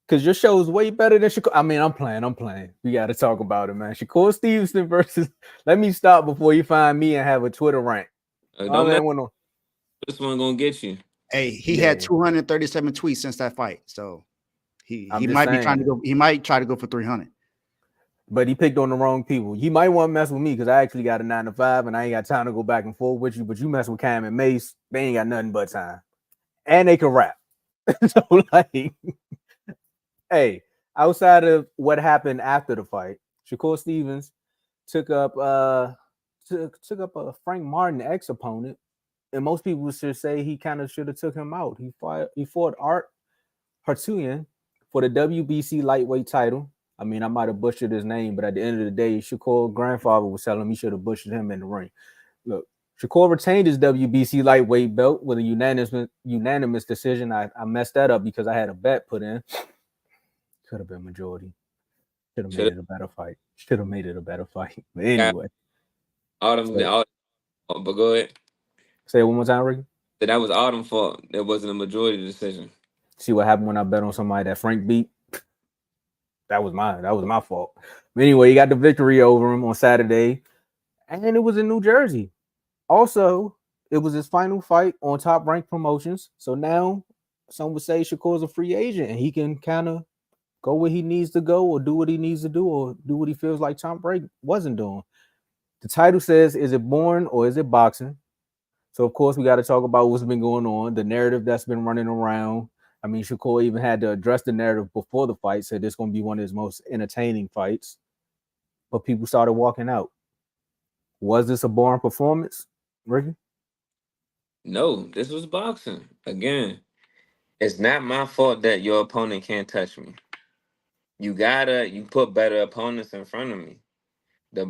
Because your show is way better than Shakur. I mean, I'm playing. We got to talk about it, man. Shakur Stevenson versus. Let me stop before you find me and have a Twitter rant.
This one gonna get you.
Hey, he had 237 tweets since that fight, so he might be trying to go. He might try to go for 300.
But he picked on the wrong people. He might want to mess with me because I actually got a 9 to 5 and I ain't got time to go back and forth with you. But you mess with Cam and Mace, they ain't got nothing but time, and they can rap. So like. Hey, outside of what happened after the fight, Shakur Stevens took up a Frank Martin ex-opponent, and most people should say he kind of should have took him out. He fought Harutyunyan for the WBC lightweight title. I mean, I might have butchered his name, but at the end of the day, Shakur's grandfather was telling me he should have butchered him in the ring. Look, Shakur retained his WBC lightweight belt with a unanimous decision. I messed that up because I had a bet put in. Could have been majority. Should have made it a better fight. Should have made it a better fight. But anyway.
But go ahead.
Say it one more time, Ricky.
That was Autumn's fault. It wasn't a majority decision.
See what happened when I bet on somebody that Frank beat? That was my fault. But anyway, he got the victory over him on Saturday. And it was in New Jersey. Also, it was his final fight on Top Rank Promotions. So now some would say Shakur's a free agent and he can kind of go where he needs to go or do what he needs to do or do what he feels like Tom Brady wasn't doing. The title says, is it born or is it boxing? So, of course, we got to talk about what's been going on, the narrative that's been running around. I mean, Shakur even had to address the narrative before the fight, said this is going to be one of his most entertaining fights. But people started walking out. Was this a boring performance, Ricky?
No, this was boxing. Again, it's not my fault that your opponent can't touch me. You put better opponents in front of me. The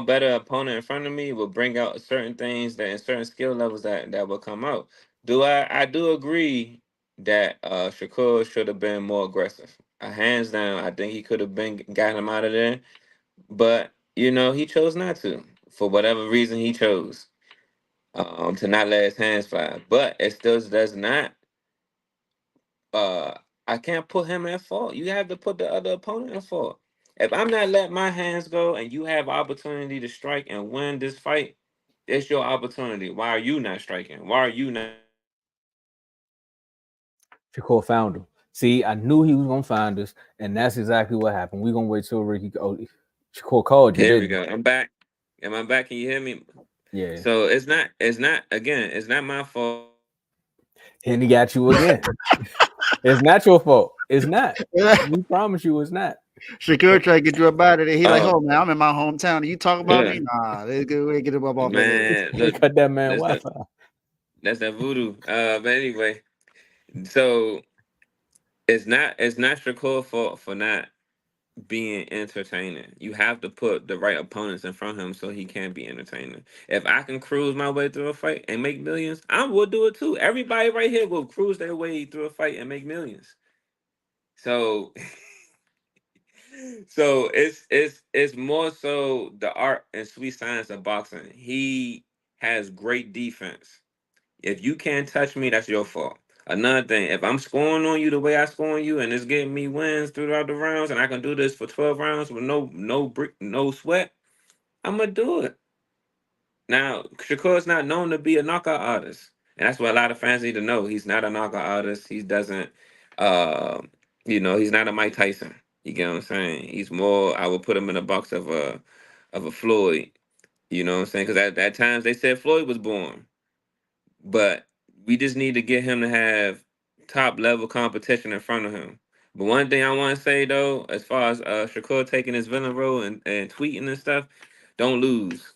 better opponent in front of me will bring out certain things that in certain skill levels that will come out. I do agree that Shakur should have been more aggressive. Hands down, I think he could have got him out of there. But, he chose not to. For whatever reason he chose. To not let his hands fly. But it still does not I can't put him at fault. You have to put the other opponent at fault. If I'm not letting my hands go and you have opportunity to strike and win this fight, it's your opportunity. Why are you not striking? Why are you not?
Shakur found him. See, I knew he was going to find us, and that's exactly what happened. We're going to wait till Ricky. Shakur called you.
Here we go. I'm back. Am I back? Can you hear me?
Yeah.
So it's not my fault.
And he got you again. It's not your fault. It's not. We promise you it's not.
Shakur try to get you up out of there. He like, oh man, I'm in my hometown. You talk about me? Nah, let's get him up off
man.
Look, cut that man Wi-Fi.
That's that voodoo. But anyway, so it's not Shakur fault for not being entertaining. You have to put the right opponents in front of him so he can be entertaining. If I can cruise my way through a fight and make millions, I will do it too. Everybody right here will cruise their way through a fight and make millions. So it's more so the art and sweet science of boxing. He has great defense. If you can't touch me, that's your fault. Another thing, if I'm scoring on you the way I score on you and it's getting me wins throughout the rounds and I can do this for 12 rounds with no sweat, I'm going to do it. Now, Shakur is not known to be a knockout artist. And that's what a lot of fans need to know. He's not a knockout artist. He doesn't, he's not a Mike Tyson. You get what I'm saying? He's more, I would put him in a box of a Floyd. You know what I'm saying? Because at times they said Floyd was born. But we just need to get him to have top level competition in front of him. But one thing I want to say though, as far as Shakur taking his villain role and tweeting and stuff, don't lose.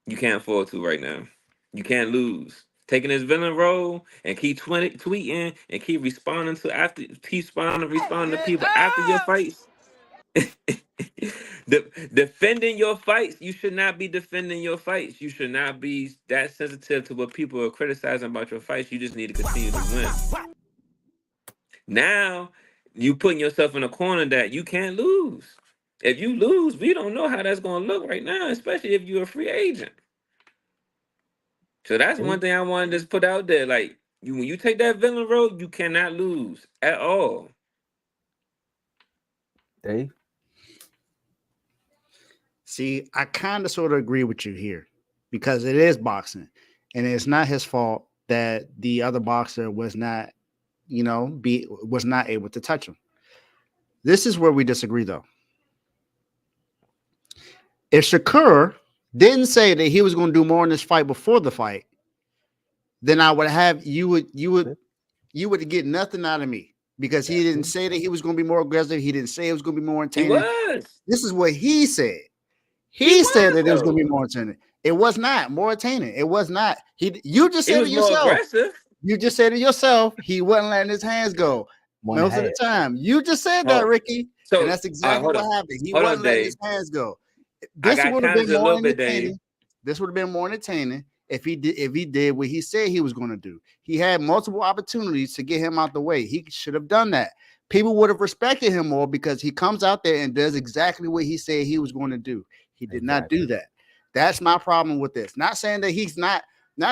You can't afford to right now. You can't lose. Taking his villain role and keep tweeting and keep responding to people after your fights. Defending your fights, you should not be defending your fights. You should not be that sensitive to what people are criticizing about your fights. You just need to continue to win. Now, you putting yourself in a corner that you can't lose. If you lose, we don't know how that's going to look right now, especially if you're a free agent. So that's one thing I wanted to just put out there. Like, when you take that villain role, you cannot lose at all.
Dave?
See, I kind of sort of agree with you here because it is boxing, and it's not his fault that the other boxer was not, was not able to touch him. This is where we disagree, though. If Shakur didn't say that he was going to do more in this fight before the fight, then I would have you would get nothing out of me because he didn't say that he was going to be more aggressive. He didn't say it was going to be more entertaining.
He was.
This is what he said. He said that it was going to be more entertaining. It was not more entertaining. It was not. You just said it yourself.
Aggressive.
You just said it yourself. He wasn't letting his hands go. most of the time. You just said that, Ricky.
So
and that's exactly what happened. He
hold
wasn't
on,
letting
Dave.
his hands go.
I
This
got
would have been
challenged a
more
little bit,
entertaining.
Dave.
This would have been more entertaining if he did what he said he was going to do. He had multiple opportunities to get him out the way. He should have done that. People would have respected him more because he comes out there and does exactly what he said he was going to do. He did not do that. That's my problem with this. Not saying that he's not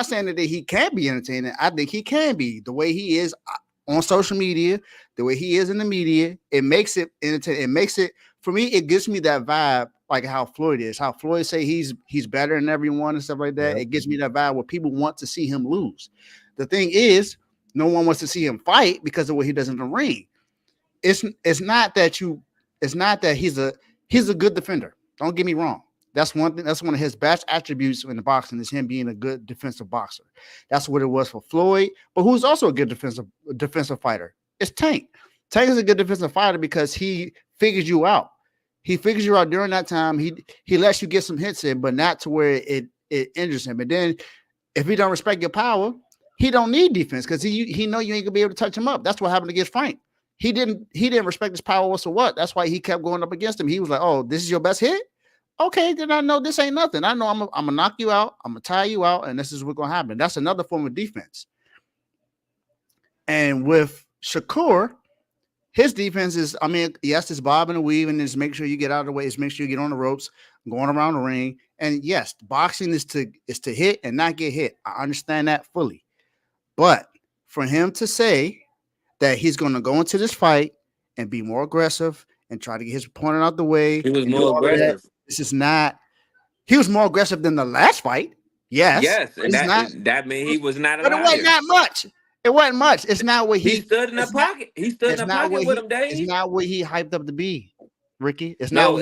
saying that he can't be entertaining. I think he can be. The way he is on social media, the way he is in the media, it makes it entertaining. It makes it, for me, it gives me that vibe like how Floyd is. How Floyd say he's better than everyone and stuff like that. It gives me that vibe where people want to see him lose. The thing is, no one wants to see him fight because of what he does in the ring. It's not that he's a good defender. Don't get me wrong. That's one thing. That's one of his best attributes in the boxing is him being a good defensive boxer. That's what it was for Floyd, but who's also a good defensive fighter? It's Tank. Tank is a good defensive fighter because he figures you out. He figures you out during that time. He lets you get some hits in, but not to where it injures him. And then if he don't respect your power, he don't need defense because he know you ain't gonna be able to touch him up. That's what happened against Frank. He didn't respect his power whatsoever. That's why he kept going up against him. He was like, "Oh, this is your best hit? Okay, then I know this ain't nothing. I know I'm gonna knock you out. I'm gonna tire you out, and this is what's gonna happen." That's another form of defense. And with Shakur, his defense is, I mean, yes, it's bob and weave, and just make sure you get out of the way. It's make sure you get on the ropes, going around the ring. And yes, boxing is to hit and not get hit. I understand that fully. But for him to say that he's going to go into this fight and be more aggressive and try to get his opponent out the way.
He was more aggressive.
This is not. He was more aggressive than the last fight. Yes.
Yes. And that means he was not a
But it wasn't that much. It wasn't much. It's not what
he stood in the pocket. He stood in the pocket with him, Dave.
It's not what he hyped up to be, Ricky.
It's not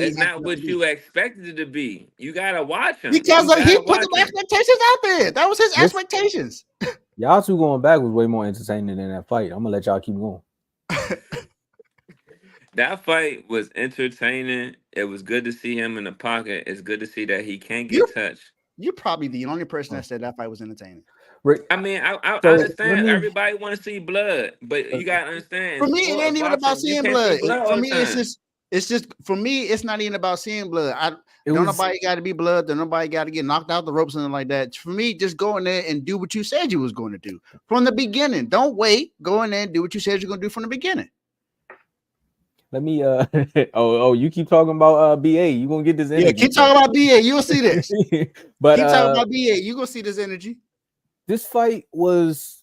what you expected it to be. You gotta watch him.
Because he put the expectations out there. That was his expectations.
Y'all two going back was way more entertaining than that fight. I'm gonna let y'all keep going.
That fight was entertaining. It was good to see him in the pocket. It's good to see that he can't get touched.
You're probably the only person that said that fight was entertaining.
I mean, I understand everybody want to see blood, but you gotta understand.
For me, it ain't even about seeing blood. For me, it's just for me, it's not even about seeing blood. Nobody got to be blood. Nobody got to get knocked out the ropes and like that. For me, just go in there and do what you said you was going to do from the beginning. Don't wait. Go in there and do what you said you're going to do from the beginning.
Let me you keep talking about BA. You gonna get this energy.
Yeah, keep talking about BA. You'll see this.
But
keep talking about BA. You gonna see this energy.
This fight was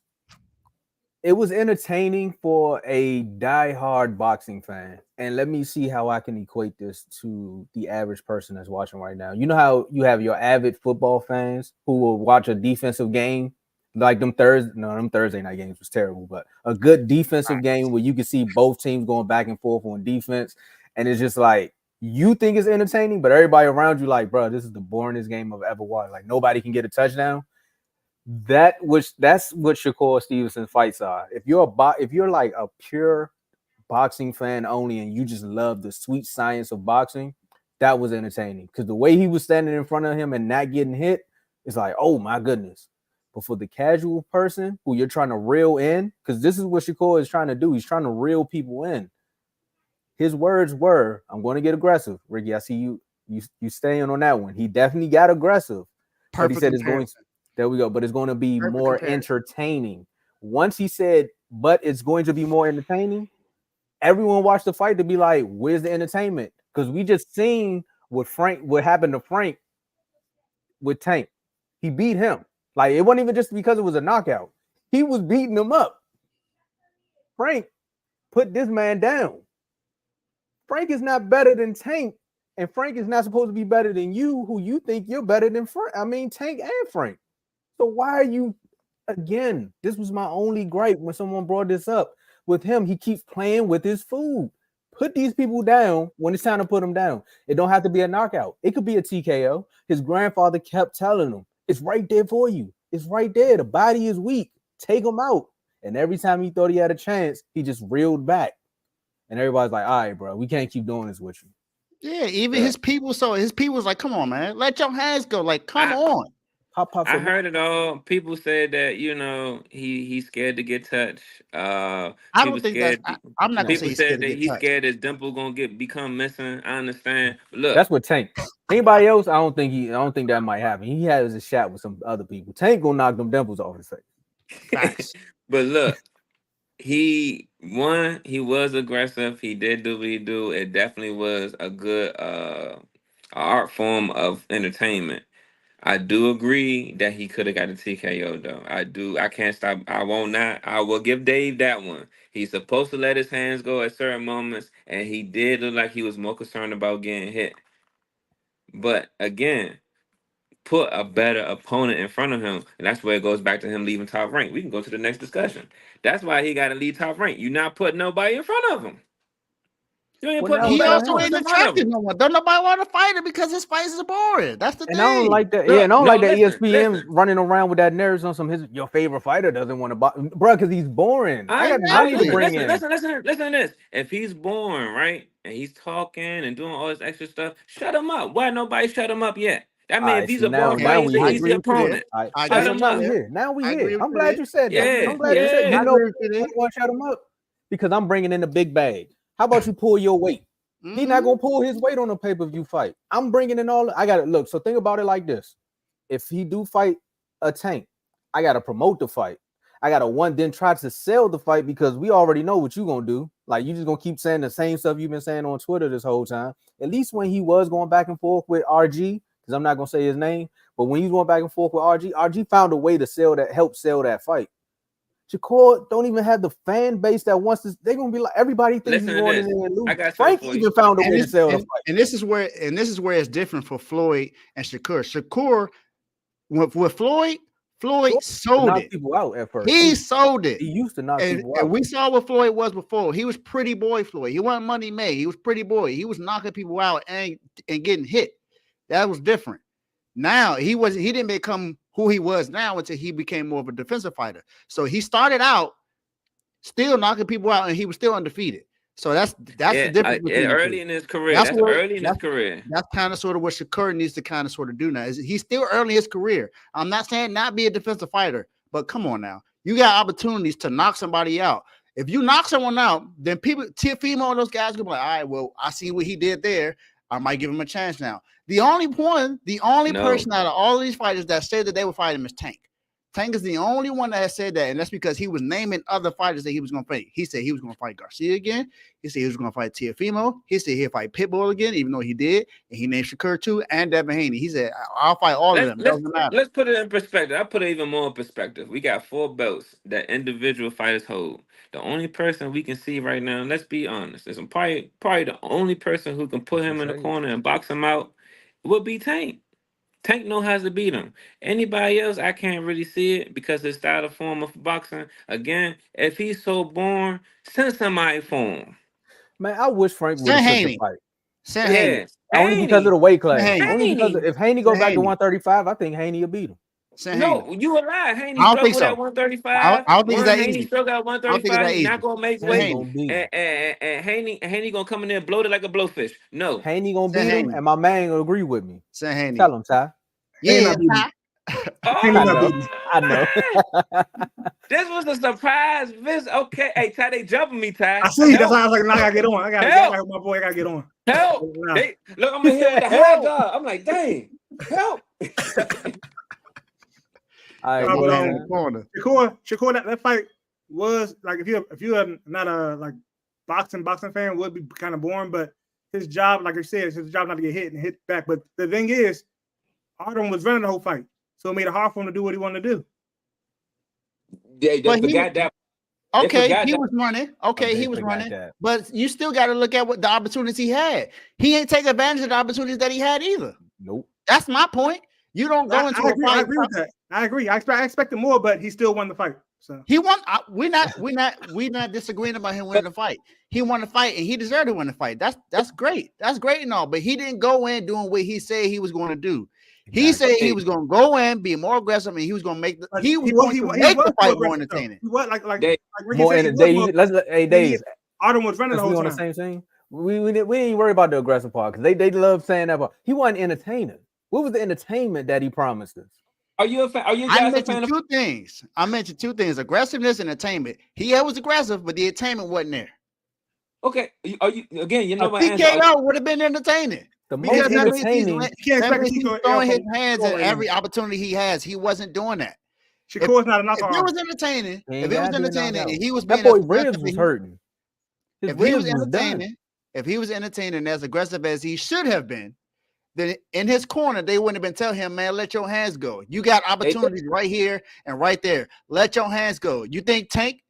entertaining for a diehard boxing fan. And let me see how I can equate this to the average person that's watching right now. You know how you have your avid football fans who will watch a defensive game, like them Thursday night games was terrible, but a good defensive game where you can see both teams going back and forth on defense. And it's just like, you think it's entertaining, but everybody around you like, bro, this is the boringest game I've ever watched. Like nobody can get a touchdown. That's what Shakur Stevenson fights are. If you're like a pure boxing fan only and you just love the sweet science of boxing, that was entertaining. Because the way he was standing in front of him and not getting hit, it's like, oh my goodness. But for the casual person who you're trying to reel in, because this is what Shakur is trying to do. He's trying to reel people in. His words were, I'm going to get aggressive. Ricky, I see you staying on that one. He definitely got aggressive. But he said it's going to. There we go. But it's going to be more entertaining. Once he said, but it's going to be more entertaining, everyone watched the fight to be like, where's the entertainment? Because we just seen what happened to Frank with Tank. He beat him. Like, it wasn't even just because it was a knockout. He was beating him up. Frank put this man down. Frank is not better than Tank, and Frank is not supposed to be better than you, who you think you're better than Tank and Frank. So why are you, again, this was my only gripe when someone brought this up. With him, he keeps playing with his food. Put these people down when it's time to put them down. It don't have to be a knockout. It could be a TKO. His grandfather kept telling him, it's right there for you. It's right there. The body is weak. Take him out. And every time he thought he had a chance, he just reeled back. And everybody's like, all right, bro, we can't keep doing this with you.
Yeah, even his people. So his people was like, come on, man. Let your hands go. Like, come on.
Hop pops.
I heard it all. People said that he's scared to get touched.
I
People
don't think
scared.
I'm not gonna say
People
he's
said
scared to
that
get
he's
touched.
scared his dimple gonna become missing. I understand. But look,
That's what Tank. Anybody else? I don't think that might happen. He has a shot with some other people. Tank gonna knock them dimples off his face.
Facts.
but look, he was aggressive. He did do what he do. It definitely was a good art form of entertainment. I do agree that he could have got a TKO though. I do. I can't stop. I won't not. I will give Dave that one. He's supposed to let his hands go at certain moments, and he did look like he was more concerned about getting hit. But again, put a better opponent in front of him, and that's where it goes back to him leaving top rank. We can go to the next discussion. That's why he got to leave top rank. You're not putting nobody in front of him. You ain't putting
He
nobody
also ain't
in front of
attractive
him.
no more. Don't nobody want to fight him because his fights are boring. That's the
And
thing.
I don't like that.
Look,
Yeah, and I don't
no,
like that
listen,
ESPN
listen.
running around with that narrative on some your favorite fighter doesn't want to box, bro, because he's boring. I got money to bring in.
Listen to this. If he's boring, right, and he's talking and doing all this extra stuff, shut him up. Why nobody shut him up yet? That means if he's a boring fighter, he's an easy opponent. Shut him up.
Now we here. I'm glad you said that.
Yeah,
I'm glad you said.
yeah.
You know, I want to shut him up because I'm bringing in the big bag. How about you pull your weight? He's not gonna pull his weight on a pay-per-view fight. I'm bringing in all. I got to look. So think about it like this: if he do fight a Tank, I got to promote the fight. I got to then try to sell the fight because we already know what you gonna do. Like you just gonna keep saying the same stuff you've been saying on Twitter this whole time. At least when he was going back and forth with RG, because I'm not gonna say his name, but when he's going back and forth with RG found a way to help sell that fight. Shakur don't even have the fan base that wants this. They're gonna be like everybody thinks he's going in there and lose. Frank even found a way to sell the fight.
And this is where it's different for Floyd and Shakur. Shakur with Floyd sold it.
People out at first.
He sold it.
He used to knock people out.
And we saw what Floyd was before. He was pretty boy Floyd. He wasn't money made. He was pretty boy. He was knocking people out and getting hit. That was different. Now he didn't become who he was now until he became more of a defensive fighter. So he started out still knocking people out, and he was still undefeated. So that's the difference.
Early in his career. That's kind
of sort of what Shakur needs to kind of sort of do now. He's still early in his career. I'm not saying not be a defensive fighter, but come on now. You got opportunities to knock somebody out. If you knock someone out, then people, Teofimo and those guys gonna be like, all right, well, I see what he did there. I might give him a chance now. The only person out of all of these fighters that said that they would fight him is Tank. Tank is the only one that has said that, and that's because he was naming other fighters that he was going to fight. He said he was going to fight Garcia again. He said he was going to fight Teofimo. He said he'd fight Pitbull again, even though he did. And he named Shakur too and Devin Haney. He said, I'll fight all of them. Doesn't matter.
Let's put it in perspective. I put it even more in perspective. We got 4 belts that individual fighters hold. The only person we can see right now, let's be honest, is probably the only person who can put him in the corner and box him out would be Tank. Tank knows how to beat him. Anybody else, I can't really see it because his style of form of boxing. Again, if he's so born, send somebody for him.
Man, I wish Frank would have took the fight.
Send Haney.
Only because of the weight class.
Haney.
Only because if Haney goes back to 135, I think Haney will beat him.
No, you a lie. Haney
I don't think so.
At 135.
I don't think it's that
Haney
easy.
Still got 135. He's not gonna make weight.
And
Haney gonna come in there bloated like a blowfish. No,
Haney gonna beat him, and my man gonna agree with me.
Send Haney.
Tell him, Ty.
Yeah,
Ty. I know.
This was a surprise visit. Okay, hey Ty, they jumping me, Ty.
I see. That's why I was like, I gotta get on. I gotta my boy. I gotta get on.
Help! Look, I'm here with the high dog. I'm like, dang, help!
Shakur, that fight was like if you're not a like boxing fan, would be kind of boring. But his job, like I said, it's his job not to get hit and hit back. But the thing is, Artem was running the whole fight, so it made it hard for him to do what he wanted to do.
Yeah, they forgot that.
Okay, he was running. Okay, he was running. But you still got to look at what the opportunities he had. He ain't take advantage of the opportunities that he had either.
Nope.
That's my point. You don't go into a fight.
I agree with that. I agree. I expected more, but he still won the fight. So
he won. We're not disagreeing about him winning the fight. He won the fight, and he deserved to win the fight. That's great. That's great and all. But he didn't go in doing what he said he was going to do. He said he was going to go in, be more aggressive, and he was going to make the fight more entertaining.
What like
more entertaining? Hey, Dave.
Artem was running the whole time.
On the same thing. We ain't worry about the aggressive part because they love saying that part. He wasn't entertaining. What was the entertainment that he promised us?
Are you a fan? Are you
I
guys a
mentioned
fan of?
two things. I mentioned two things: aggressiveness and attainment. He was aggressive, but the attainment wasn't there.
Okay, are you again? You know
A
my answer.
TKO would have been entertaining.
The
Because
most
that means
entertaining.
he's throwing his hands in every opportunity he has. He wasn't doing that.
Shakur's not a
If
knockout.
it was entertaining, and he was
that
being
boy
as
ribs
aggressive
was
as
hurting. His
if he was
ribs was done.
entertaining, if he was entertaining and as aggressive as he should have been, then in his corner they wouldn't have been telling him, "Man, let your hands go. You got opportunities right here and right there. Let your hands go." You think Tank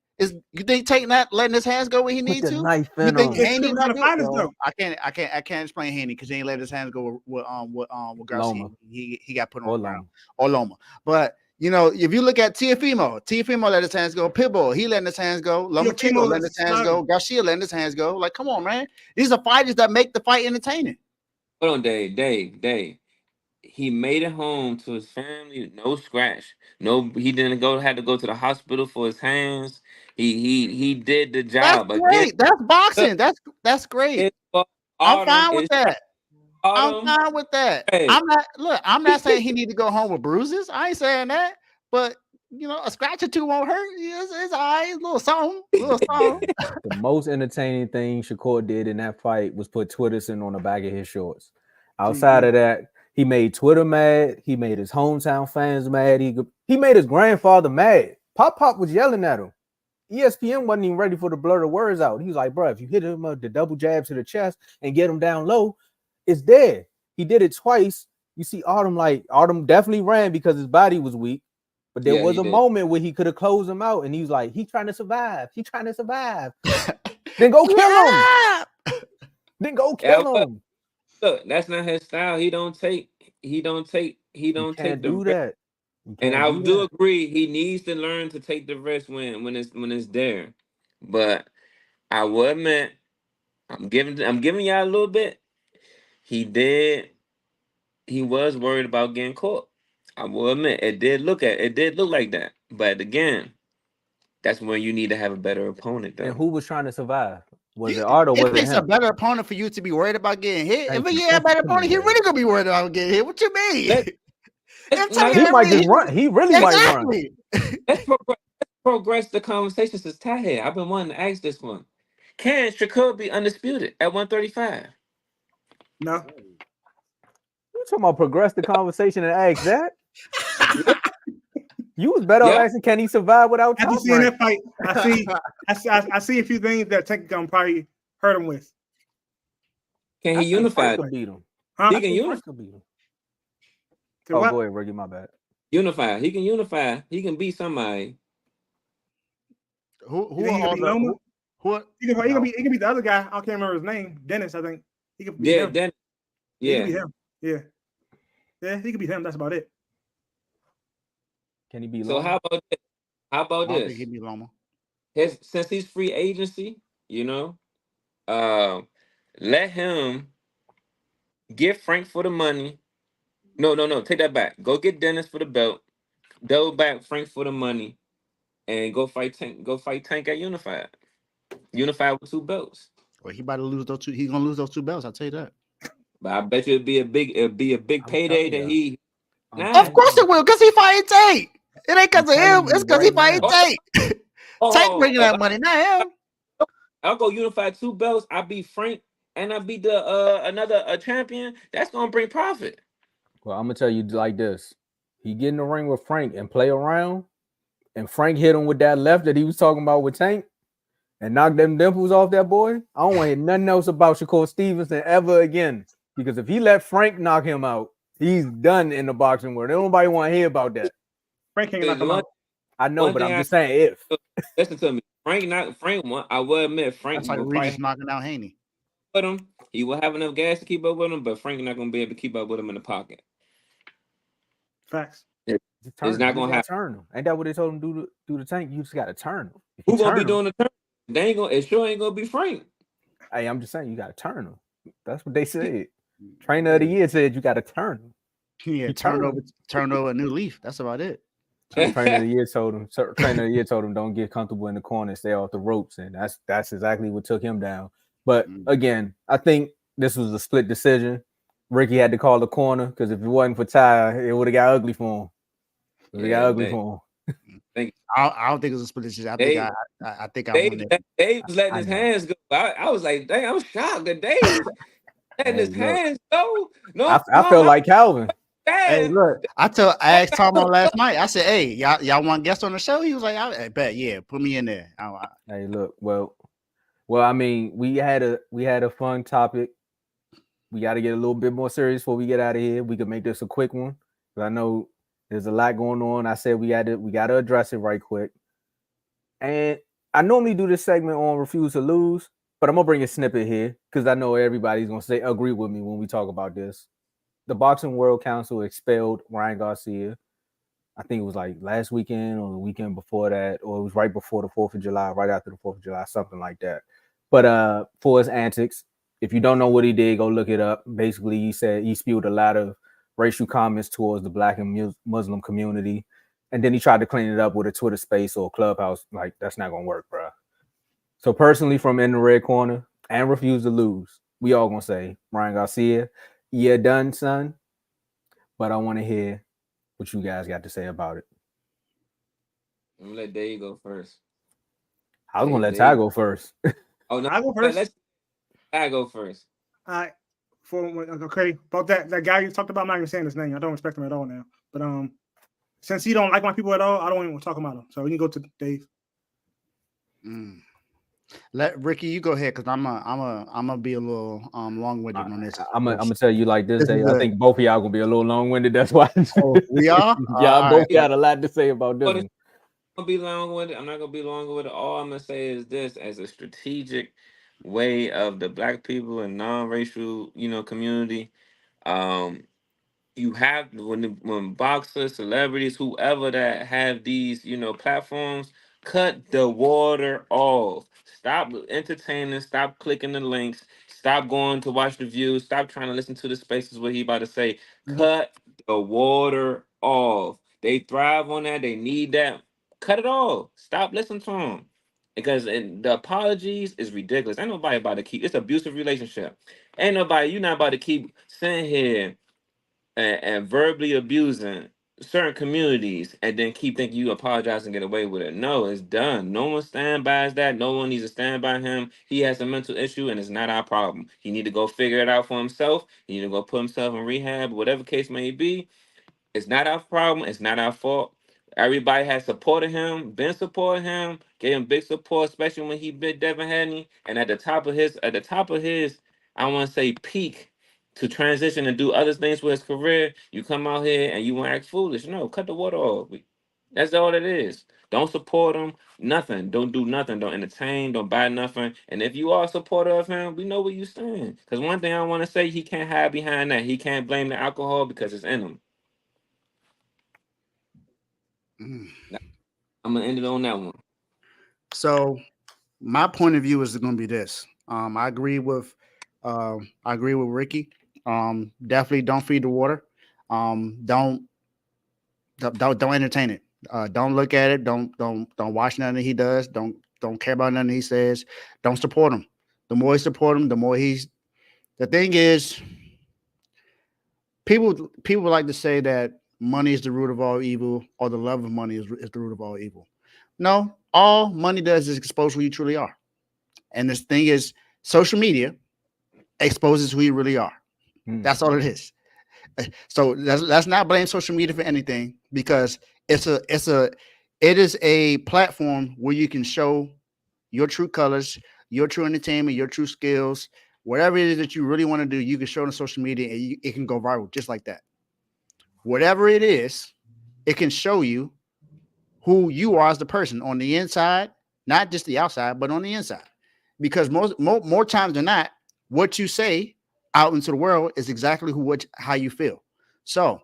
not letting his hands go when he needs to?
Knife
You
in
think
him.
Haney not doing
finals,
it?
though.
I can't explain Haney because he ain't let his hands go with Garcia.
Loma.
He got put on
Or
the ground.
Loma.
Or Loma. But you know, if you look at Tiafimo let his hands go. Pitbull, he letting his hands go. Lomachenko letting his hands go. Garcia letting his hands go. Like, come on, man. These are fighters that make the fight entertaining.
Hold on, Dave. He made it home to his family, no scratch. No, he didn't had to go to the hospital for his hands. He did the job.
That's great.
Again,
That's boxing. That's great. I'm fine with that. I'm fine with that.
Hey.
I'm not saying he need to go home with bruises. I ain't saying that, but you know, a scratch or two won't hurt. It's all right, a little something.
The most entertaining thing Shakur did in that fight was put Twitterson on the back of his shorts. Outside of that, he made Twitter mad. He made his hometown fans mad. He made his grandfather mad. Pop was yelling at him. ESPN wasn't even ready for the blur the words out. He was like, bro, if you hit him with the double jab to the chest and get him down low, it's dead. He did it twice. You see Artem definitely ran because his body was weak. But there was a moment where he could have closed him out, and he was like, he's trying to survive. Then go kill him.
Look, that's not his style. He don't take
do that.
And I do agree, he needs to learn to take the risk when it's there. But I will admit, I'm giving y'all a little bit. He was worried about getting caught. I will admit it did look like that. But again, that's when you need to have a better opponent, though.
And who was trying to survive? Was it Art or was it him?
It takes a better opponent for you to be worried about getting hit. If he had a better opponent, he really gonna be worried about getting hit. What you mean?
He might just run. He really might run.
Let's progress the conversation since Ty here. I've been wanting to ask this one. Can Shakur be undisputed at 135?
No.
You talking about progress the conversation and ask that? You was better off asking, can he survive without
After seeing that fight, I see a few things that Tank can probably hurt him with.
Can he unify?
Beat him.
Huh?
He can unify.
Go ahead, Ricky. My bad.
Unify. He can unify. He can beat somebody.
Who
He can beat the other guy. I can't remember his name. Dennis, I think. He can beat him.
Dennis.
Yeah. He can beat him. Yeah, he can beat him. That's about it.
Can he be
Loma? So how about this?
He be Loma.
Since he's free agency, let him get Frank for the money. No, take that back. Go get Dennis for the belt. Double back Frank for the money, and go fight Tank. Go fight Tank at Unified. Unified with 2 belts.
Well, he about to lose those 2. He's gonna lose those 2 belts. I'll tell you that.
But I bet you it'd be a big payday that he.
Of course it will, because he fighting Tank. It ain't because of him. It's because he fighting Tank. Tank bringing that money, not him.
I'll go unify 2 belts. I beat Frank, and I beat the another champion. That's gonna bring profit.
Well, I'm gonna tell you like this: he get in the ring with Frank and play around, and Frank hit him with that left that he was talking about with Tank, and knock them dimples off that boy. I don't want to hear nothing else about Shakur Stevenson ever again. Because if he let Frank knock him out, he's done in the boxing world. Nobody want to hear about that.
Frank can't knock him out.
I know, but I'm just saying if.
Listen to me. Frank won. I will admit, Frank.
That's like Regis knocking out Haney.
With him, he will have enough gas to keep up with him, but Frank not gonna be able to keep up with him in the pocket.
Facts.
It's not gonna happen.
Turn him. Ain't that what they told him do the Tank? You just gotta turn him.
Who gonna be doing the turn? They ain't gonna. It sure ain't gonna be Frank.
Hey, I'm just saying you gotta turn him. That's what they said. Trainer of the year said you gotta turn him.
Yeah, turn over a new leaf. That's about it.
Trainer of the year told him don't get comfortable in the corner and stay off the ropes, and that's exactly what took him down. But again, I think this was a split decision. Ricky had to call the corner because if it wasn't for Ty, it would have got ugly for him. They got ugly for him.
I don't think it's a split decision. I think I won it.
Dave was letting his hands go. I was like, dang, I'm shocked that Dave letting his hands go. No,
I felt like Calvin.
Hey, look, I asked Tom last night. I said, "Hey, y'all want guests on the show?" He was like, "I bet, yeah, put me in there."
Hey, look, well, I mean, we had a fun topic. We got to get a little bit more serious before we get out of here. We could make this a quick one, but I know there's a lot going on. I said we got to address it right quick. And I normally do this segment on Refuse to Lose, but I'm gonna bring a snippet here because I know everybody's gonna agree with me when we talk about this. The Boxing World Council expelled Ryan Garcia. I think it was like last weekend or the weekend before that, or it was right before the 4th of July, right after the 4th of July, something like that. But for his antics, if you don't know what he did, go look it up. Basically, he said he spewed a lot of racial comments towards the Black and Muslim community. And then he tried to clean it up with a Twitter space or a Clubhouse. Like, that's not going to work, bro. So personally, from In the Red Corner and Refuse to Lose, we all going to say, Ryan Garcia, you're done, son. But I want to hear what you guys got to say about it.
I'm going to let Dave go first.
I was going to let Ty go first.
Oh, no,
I go first.
Let's Ty go first.
All right. Okay, about that guy you talked about, I'm not even saying his name. I don't respect him at all now. But since he don't like my people at all, I don't even want to talk about him. So we can go to Dave.
Let Ricky, you go ahead because I'm gonna be a little long-winded on this.
I'm gonna tell you like this, Dave. I think both of y'all gonna be a little long-winded. That's why.
We are.
Y'all both got a lot to say about this.
I'm gonna be long-winded. I'm not gonna be long-winded. All I'm gonna say is this: as a strategic way of the Black people and non-racial, community, you have when boxers, celebrities, whoever that have these, platforms, cut the water off. Stop entertaining. Stop clicking the links. Stop going to watch the views. Stop trying to listen to the spaces what he about to say. Cut the water off. They thrive on that. They need that. Cut it off. Stop listening to them. Because the apologies is ridiculous. Ain't nobody about to keep. It's an abusive relationship. Ain't nobody. You're not about to keep sitting here and verbally abusing certain communities and then keep thinking you apologize and get away with it. No, it's done. No one stand by that. No one needs to stand by him. He has a mental issue and it's not our problem. He need to go figure it out for himself. He need to go put himself in rehab, whatever case may be. It's not our problem. It's not our fault. Everybody has supported him, been supporting him, gave him big support, especially when he bit Devin Haney. And at the top of his, I want to say peak, to transition and do other things with his career, you come out here and you want to act foolish. No, cut the water off. That's all it is. Don't support him. Nothing. Don't do nothing. Don't entertain. Don't buy nothing. And if you are a supporter of him, we know where you stand. Because one thing I want to say, he can't hide behind that. He can't blame the alcohol because it's in him. I'm going to end it on that one.
So my point of view is going to be this. I agree with Ricky. Definitely don't feed the water. Don't entertain it. Don't look at it. Don't watch nothing he does. Don't care about nothing he says. Don't support him. The more you support him, the more he's. The thing is, people like to say that money is the root of all evil, or the love of money is the root of all evil. No, all money does is expose who you truly are. And this thing is, social media exposes who you really are. That's all it is. So let's not blame social media for anything, because it is a platform where you can show your true colors, your true entertainment, your true skills, whatever it is that you really want to do. You can show it on social media, and it can go viral just like that. Whatever it is, it can show you who you are as the person on the inside, not just the outside, but on the inside. Because more times than not, what you say out into the world is exactly how you feel. So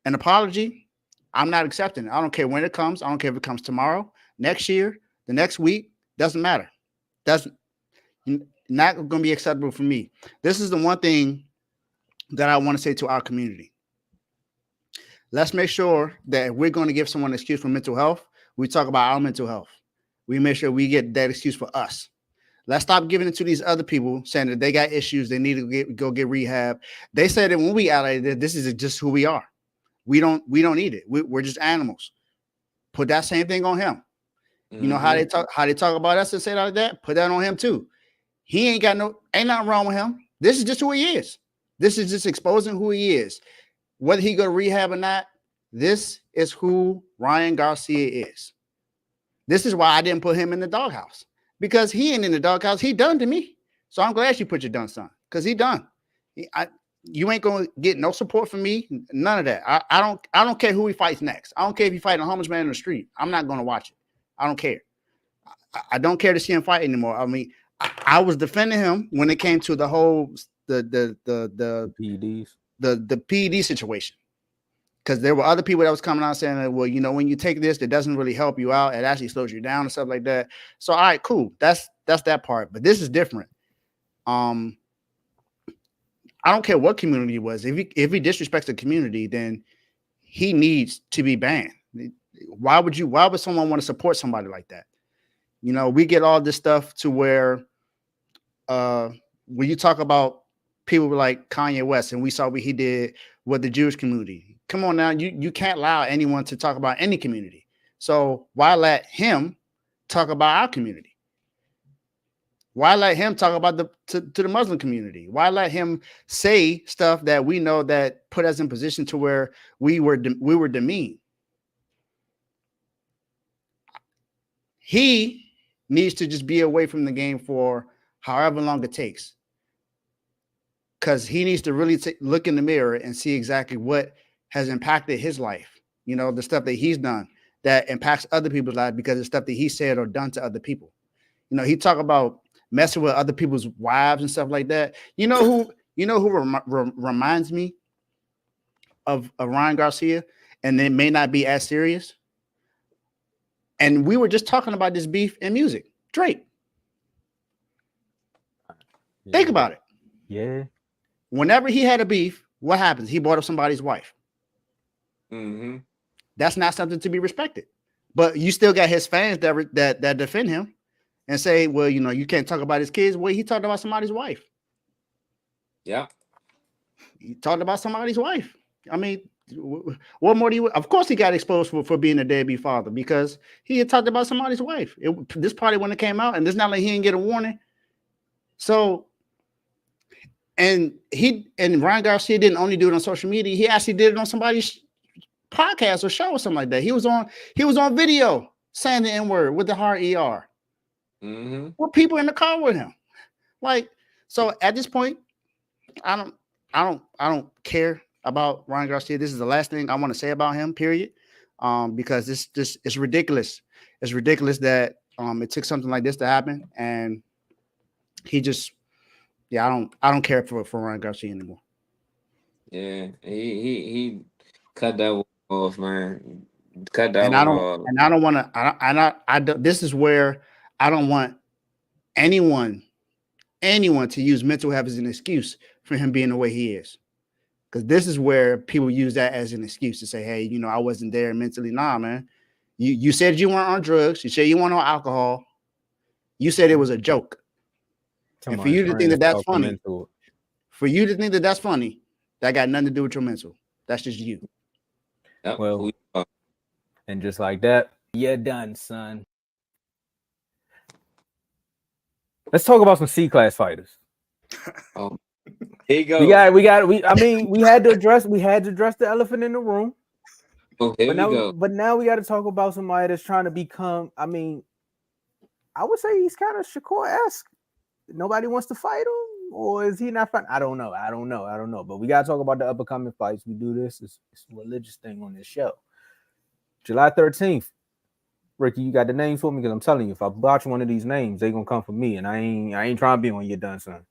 an apology, I'm not accepting it. I don't care when it comes. I don't care if it comes tomorrow, next year, the next week, doesn't matter. That's not going to be acceptable for me. This is the one thing that I want to say to our community. Let's make sure that if we're going to give someone an excuse for mental health, we talk about our mental health. We make sure we get that excuse for us. Let's stop giving it to these other people saying that they got issues, they need to go get rehab. They said that when we out, this is just who we are. We don't need it. We're just animals. Put that same thing on him. You know how they talk about us and say like that? Put that on him too. He ain't nothing wrong with him. This is just who he is. This is just exposing who he is. Whether he go to rehab or not, this is who Ryan Garcia is. This is why I didn't put him in the doghouse, because he ain't in the doghouse. He done to me. So I'm glad you put your done, son, because he done. You ain't gonna get no support from me. None of that. I don't care who he fights next. I don't care if he fight a homeless man in the street. I'm not gonna watch it. I don't care. I don't care to see him fight anymore. I mean, I was defending him when it came to the whole the
PEDs,
the PED situation, because there were other people that was coming out saying that, well, you know, when you take this, it doesn't really help you out. It actually slows you down and stuff like that. So, all right, cool. That's that part. But this is different. I don't care what community it was. If he disrespects the community, then he needs to be banned. Why would someone want to support somebody like that? You know, we get all this stuff to where when you talk about people like Kanye West, and we saw what he did with the Jewish community. Come on now, you can't allow anyone to talk about any community. So why let him talk about our community? Why let him talk about to the Muslim community? Why let him say stuff that we know that put us in position to where we were demeaned? He needs to just be away from the game for however long it takes, because he needs to really look in the mirror and see exactly what has impacted his life. You know, the stuff that he's done that impacts other people's lives because of stuff that he said or done to other people. You know, he talk about messing with other people's wives and stuff like that. You know who reminds me of Ryan Garcia, and they may not be as serious. And we were just talking about this beef in music. Drake. Yeah. Think about it.
Yeah.
Whenever he had a beef, what happens? He brought up somebody's wife.
Mm-hmm.
That's not something to be respected. But you still got his fans that defend him and say, well, you know, you can't talk about his kids. Well, he talked about somebody's wife.
Yeah.
He talked about somebody's wife. I mean, what more do you? Of course, he got exposed for being a deadbeat father because he had talked about somebody's wife. This party when it came out, and it's not like he didn't get a warning. So, and Ryan Garcia didn't only do it on social media. He actually did it on somebody's podcast or show or something like that. He was on video saying the N-word with the hard ER.
Mm-hmm.
With people in the car with him. Like, so at this point, I don't care about Ryan Garcia. This is the last thing I want to say about him, period. Because it's ridiculous. It's ridiculous that it took something like this to happen, and he just, I don't care for Ryan Garcia anymore.
Yeah, he cut that off, man. Cut that
and
off.
I don't want to. This is where I don't want anyone to use mental health as an excuse for him being the way he is. Because this is where people use that as an excuse to say, hey, you know, I wasn't there mentally. Nah, man. You said you weren't on drugs. You said you weren't on alcohol. You said it was a joke. And for you to think that that's funny, that got nothing to do with your mental. That's just you.
Yep.
Well, and just like that, you're done, son. Let's talk about some C-class fighters.
Here you go.
We had to address the elephant in the room. But now we got to talk about somebody that's trying to become. I mean, I would say he's kind of Shakur-esque. Nobody wants to fight him, or is he not fighting? I don't know. But we got to talk about the upcoming fights. We do this. It's a religious thing on this show. July 13th. Ricky, you got the names for me? Because I'm telling you, if I botch one of these names, they're gonna come for me, and I ain't trying to be on your done, son.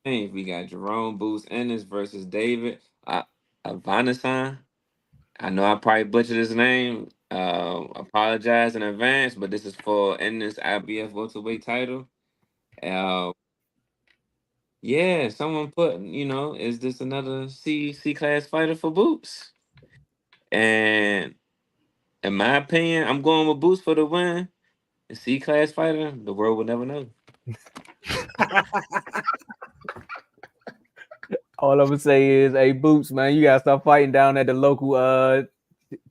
We got Jerome Boots Ennis versus David Avanasan. I know I probably butchered his name. Apologize in advance, but this is for Ennis IBF welterweight title. Yeah, someone put, is this another C class fighter for Boots? And in my opinion, I'm going with Boots for the win. A C class fighter, the world will never know.
All I'm gonna say is, hey, Boots, man, you gotta stop fighting down at the local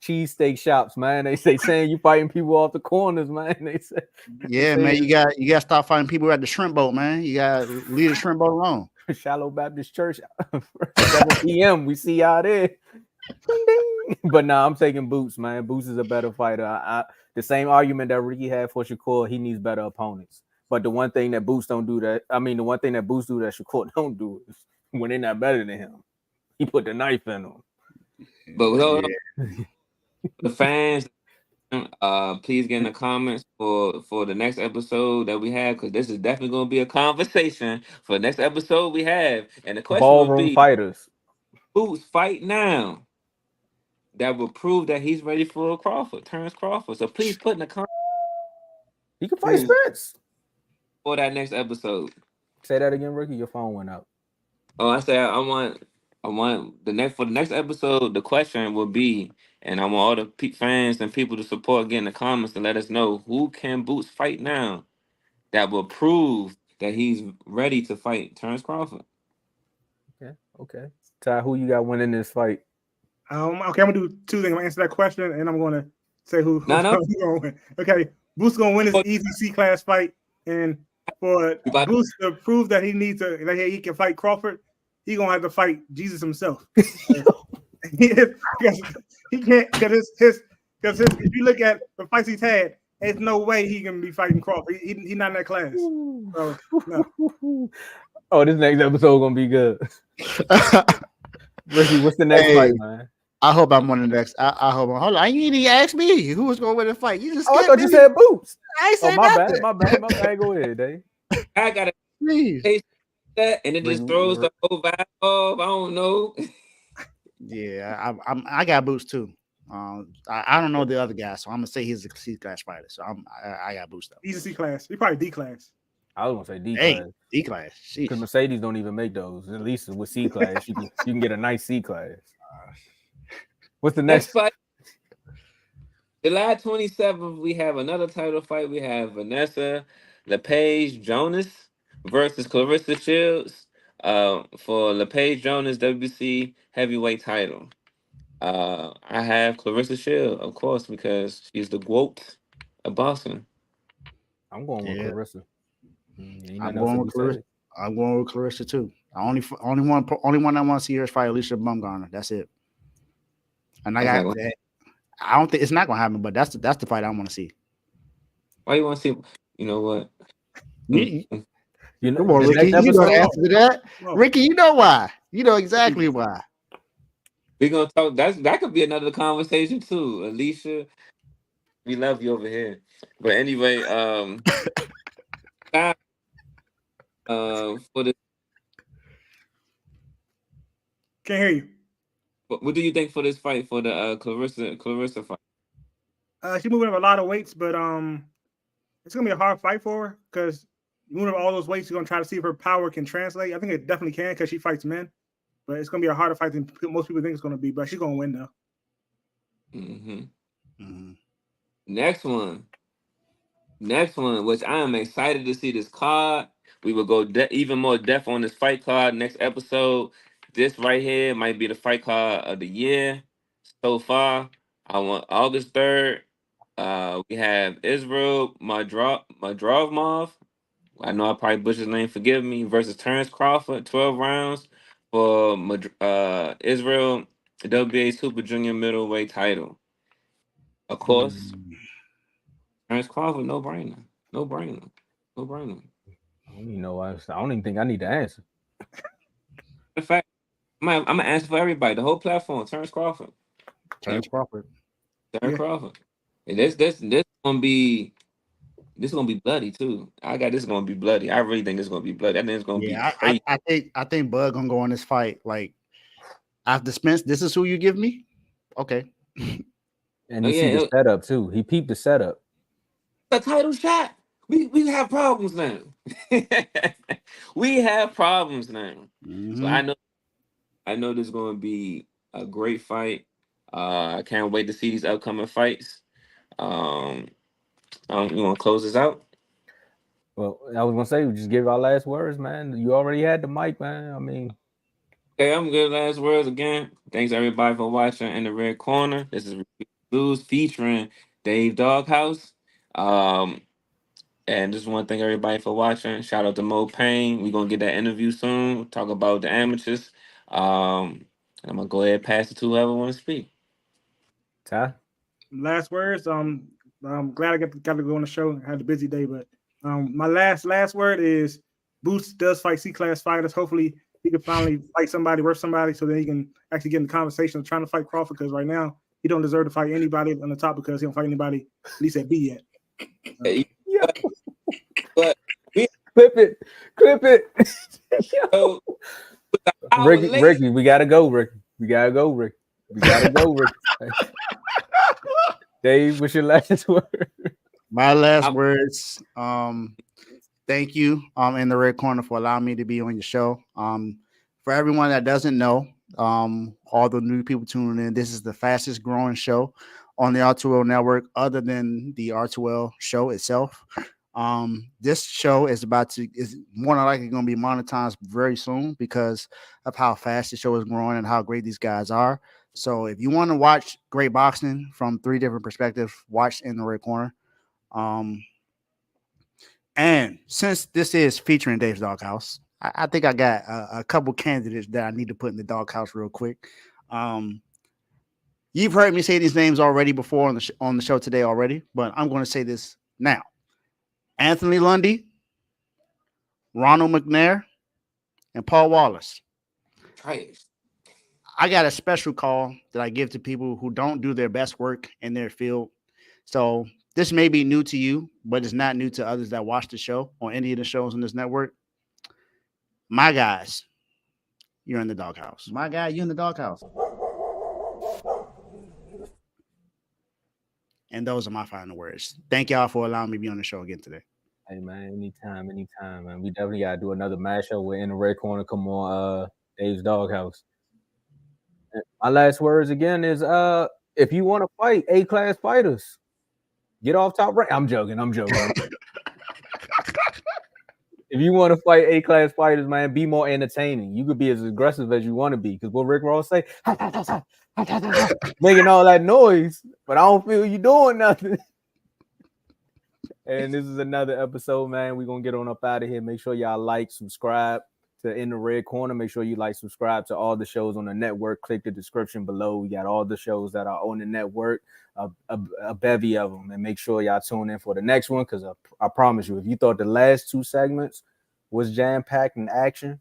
cheesesteak shops, man. They saying you fighting people off the corners, man. They say,
Yeah, man, you got to stop fighting people at the shrimp boat, man. You got to leave the shrimp boat alone.
Shallow Baptist Church, 7 p.m. We see y'all there. Ding, ding. But nah, I'm taking Boots, man. Boots is a better fighter. The same argument that Ricky had for Shakur, he needs better opponents. But the one thing that Boots don't do the one thing that Boots do that Shakur don't do is when they're not better than him, he put the knife in them.
But the fans, please get in the comments for the next episode that we have, because this is definitely going to be a conversation for the next episode we have. And the question will
Ballroom
be,
fighters.
Boots fight now that will prove that he's ready for Terrence Crawford. So please put in the comments
He can fight Spence
for that next episode.
Say that again, Ricky. Your phone went out.
Oh, I said I want the next episode. The question will be, and I want all the fans and people to support, get in the comments to let us know who can Boots fight now that will prove that he's ready to fight Terrence Crawford.
Okay. Ty, who you got winning this fight?
Okay, I'm gonna do two things. I'm gonna answer that question, and I'm gonna say who's
No.
gonna win. Okay, Boots gonna win his easy C-class fight, and for Boots to prove that he can fight Crawford, he gonna have to fight Jesus himself. He can't, because if you look at the fights he's had, there's no way he can be fighting Crawford. He's not in that class. So, no.
Oh, this next episode gonna be good. Ricky, what's the next fight, man?
I hope I'm winning next. I hope. Hold on, you didn't ask me who was gonna win the fight. You just.
I thought you said Boots.
I ain't said
nothing. My bad. Go ahead, Dave.
I gotta taste that, and it just throws the whole vibe off. I don't know.
Yeah, I got Boots too. I don't know the other guy, so I'm gonna say he's a C-class fighter. So I got Boots though.
He's a C-class. He's probably D-class.
I was gonna say D-class.
D-class.
Because Mercedes don't even make those. At least with C-class, you can get a nice C-class. What's the next
fight? July 27th, we have another title fight. We have Vanessa LePage Jonas versus Clarissa Shields for LePage Jonas WBC heavyweight title. I have Clarissa Shields, of course, because she's the GOAT of Boston.
I'm going with Clarissa.
I'm going with Clarissa too. Only one I want to see her is fight Alicia Bumgarner. That's it. And I don't think it's not gonna happen, but that's the fight I want to see.
Why you want to see? You know what?
Come on, Ricky. You know the answer to that. Ricky, you know why. You know exactly why.
We're gonna talk. That could be another conversation too, Alicia. We love you over here. But anyway, for the
can't hear you.
What do you think for this fight, for the Clarissa fight?
She's moving up a lot of weights, but it's gonna be a hard fight for her because moving up all those weights, she's gonna try to see if her power can translate. I think it definitely can because she fights men, but it's gonna be a harder fight than most people think it's gonna be. But she's gonna win though.
Next one, which I am excited to see this card. We will go even more depth on this fight card next episode. This right here might be the fight card of the year so far. I want August 3rd. We have Israel Madrovmov. I know I probably butchered his name. Forgive me. Versus Terrence Crawford. 12 rounds for Israel WBA Super Junior middleweight title. Of course, Terrence Crawford, no brainer.
You know, I don't even think I need to answer.
In fact, I'm gonna answer for everybody. The whole platform. Terrence Crawford.
Terrence Crawford.
And this gonna be bloody too. This gonna be bloody. I really think this gonna be bloody. I think it's gonna be crazy.
I think Bud gonna go on this fight like after Spence. This is who you give me. Okay.
And you see the setup too. He peeped the setup.
The title shot. We have problems now. We have problems now. So I know this is going to be a great fight. I can't wait to see these upcoming fights. You want to close this out?
Well, I was going to say, just give our last words, man. You already had the mic, man. I mean,
Okay, I'm good. Last words again. Thanks everybody for watching In the Red Corner. This is Reviews featuring Dave Doghouse. And just want to thank everybody for watching. Shout out to Mo Payne. We're gonna get that interview soon. Talk about the amateurs. And I'm gonna go ahead and pass it to whoever want to speak.
Ty?
Last words. I'm glad I got to go on the show. I had a busy day, but my last word is Boots does fight C-class fighters. Hopefully he can finally fight somebody, worth somebody, so that he can actually get in the conversation of trying to fight Crawford, because right now he don't deserve to fight anybody on the top because he don't fight anybody at least at B yet.
Yeah.
But
Clip it.
so,
Ricky, we gotta go, Ricky. We gotta go, Ricky. Dave, what's your last word?
My last words. Thank you, in the Red Corner, for allowing me to be on your show. For everyone that doesn't know, all the new people tuning in, this is the fastest growing show on the R2L network, other than the R2L show itself. This show is more than likely going to be monetized very soon because of how fast the show is growing and how great these guys are. So if you want to watch great boxing from 3 different perspectives, watch In the Red Corner. And since this is featuring Dave's Doghouse, I think I got a couple candidates that I need to put in the doghouse real quick. You've heard me say these names already before on the show today already, but I'm going to say this now. Anthony Lundy, Ronald McNair, and Paul Wallace.
Trash.
I got a special call that I give to people who don't do their best work in their field. So this may be new to you, but it's not new to others that watch the show or any of the shows on this network. My guys, you're in the doghouse.
My guy, you in the doghouse.
And those are my final words. Thank y'all for allowing me to be on the show again today.
Hey man, anytime, man. We definitely gotta do another mashup with In the Red Corner. Come on, Dave's Doghouse. My last words again is if you want to fight A-class fighters, get off top right. I'm joking. If you want to fight A-class fighters, man, be more entertaining. You could be as aggressive as you want to be. Because what Rick Ross say, making all that noise, but I don't feel you doing nothing. And this is another episode, man. We're going to get on up out of here. Make sure y'all like, subscribe to In the Red Corner. Make sure you like, subscribe to all the shows on the network. Click the description below. We got all the shows that are on the network, a bevy of them. And make sure y'all tune in for the next one, because I promise you, if you thought the last 2 segments was jam-packed in action,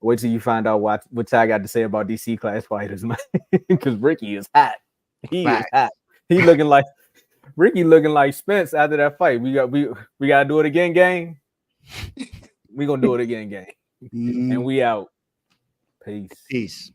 wait till you find out what Ty got to say about these C-class fighters, man. Because Ricky is hot. He is hot. Ricky looking like Spence after that fight. We gotta do it again, gang. We gonna do it again, gang. And we out. Peace.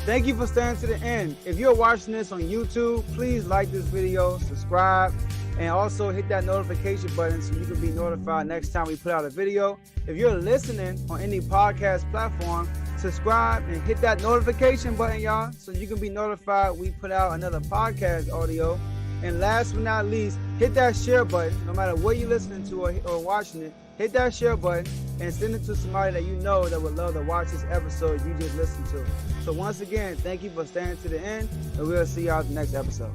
Thank you for staying to the end. If you're watching this on YouTube, please like this video, subscribe, and also hit that notification button so you can be notified next time we put out a video. If you're listening on any podcast platform, subscribe and hit that notification button, y'all, so you can be notified we put out another podcast audio. And last but not least, hit that share button. No matter what you're listening to or watching it, hit that share button and send it to somebody that you know that would love to watch this episode you just listened to. So once again, thank you for staying to the end, and we'll see y'all at the next episode.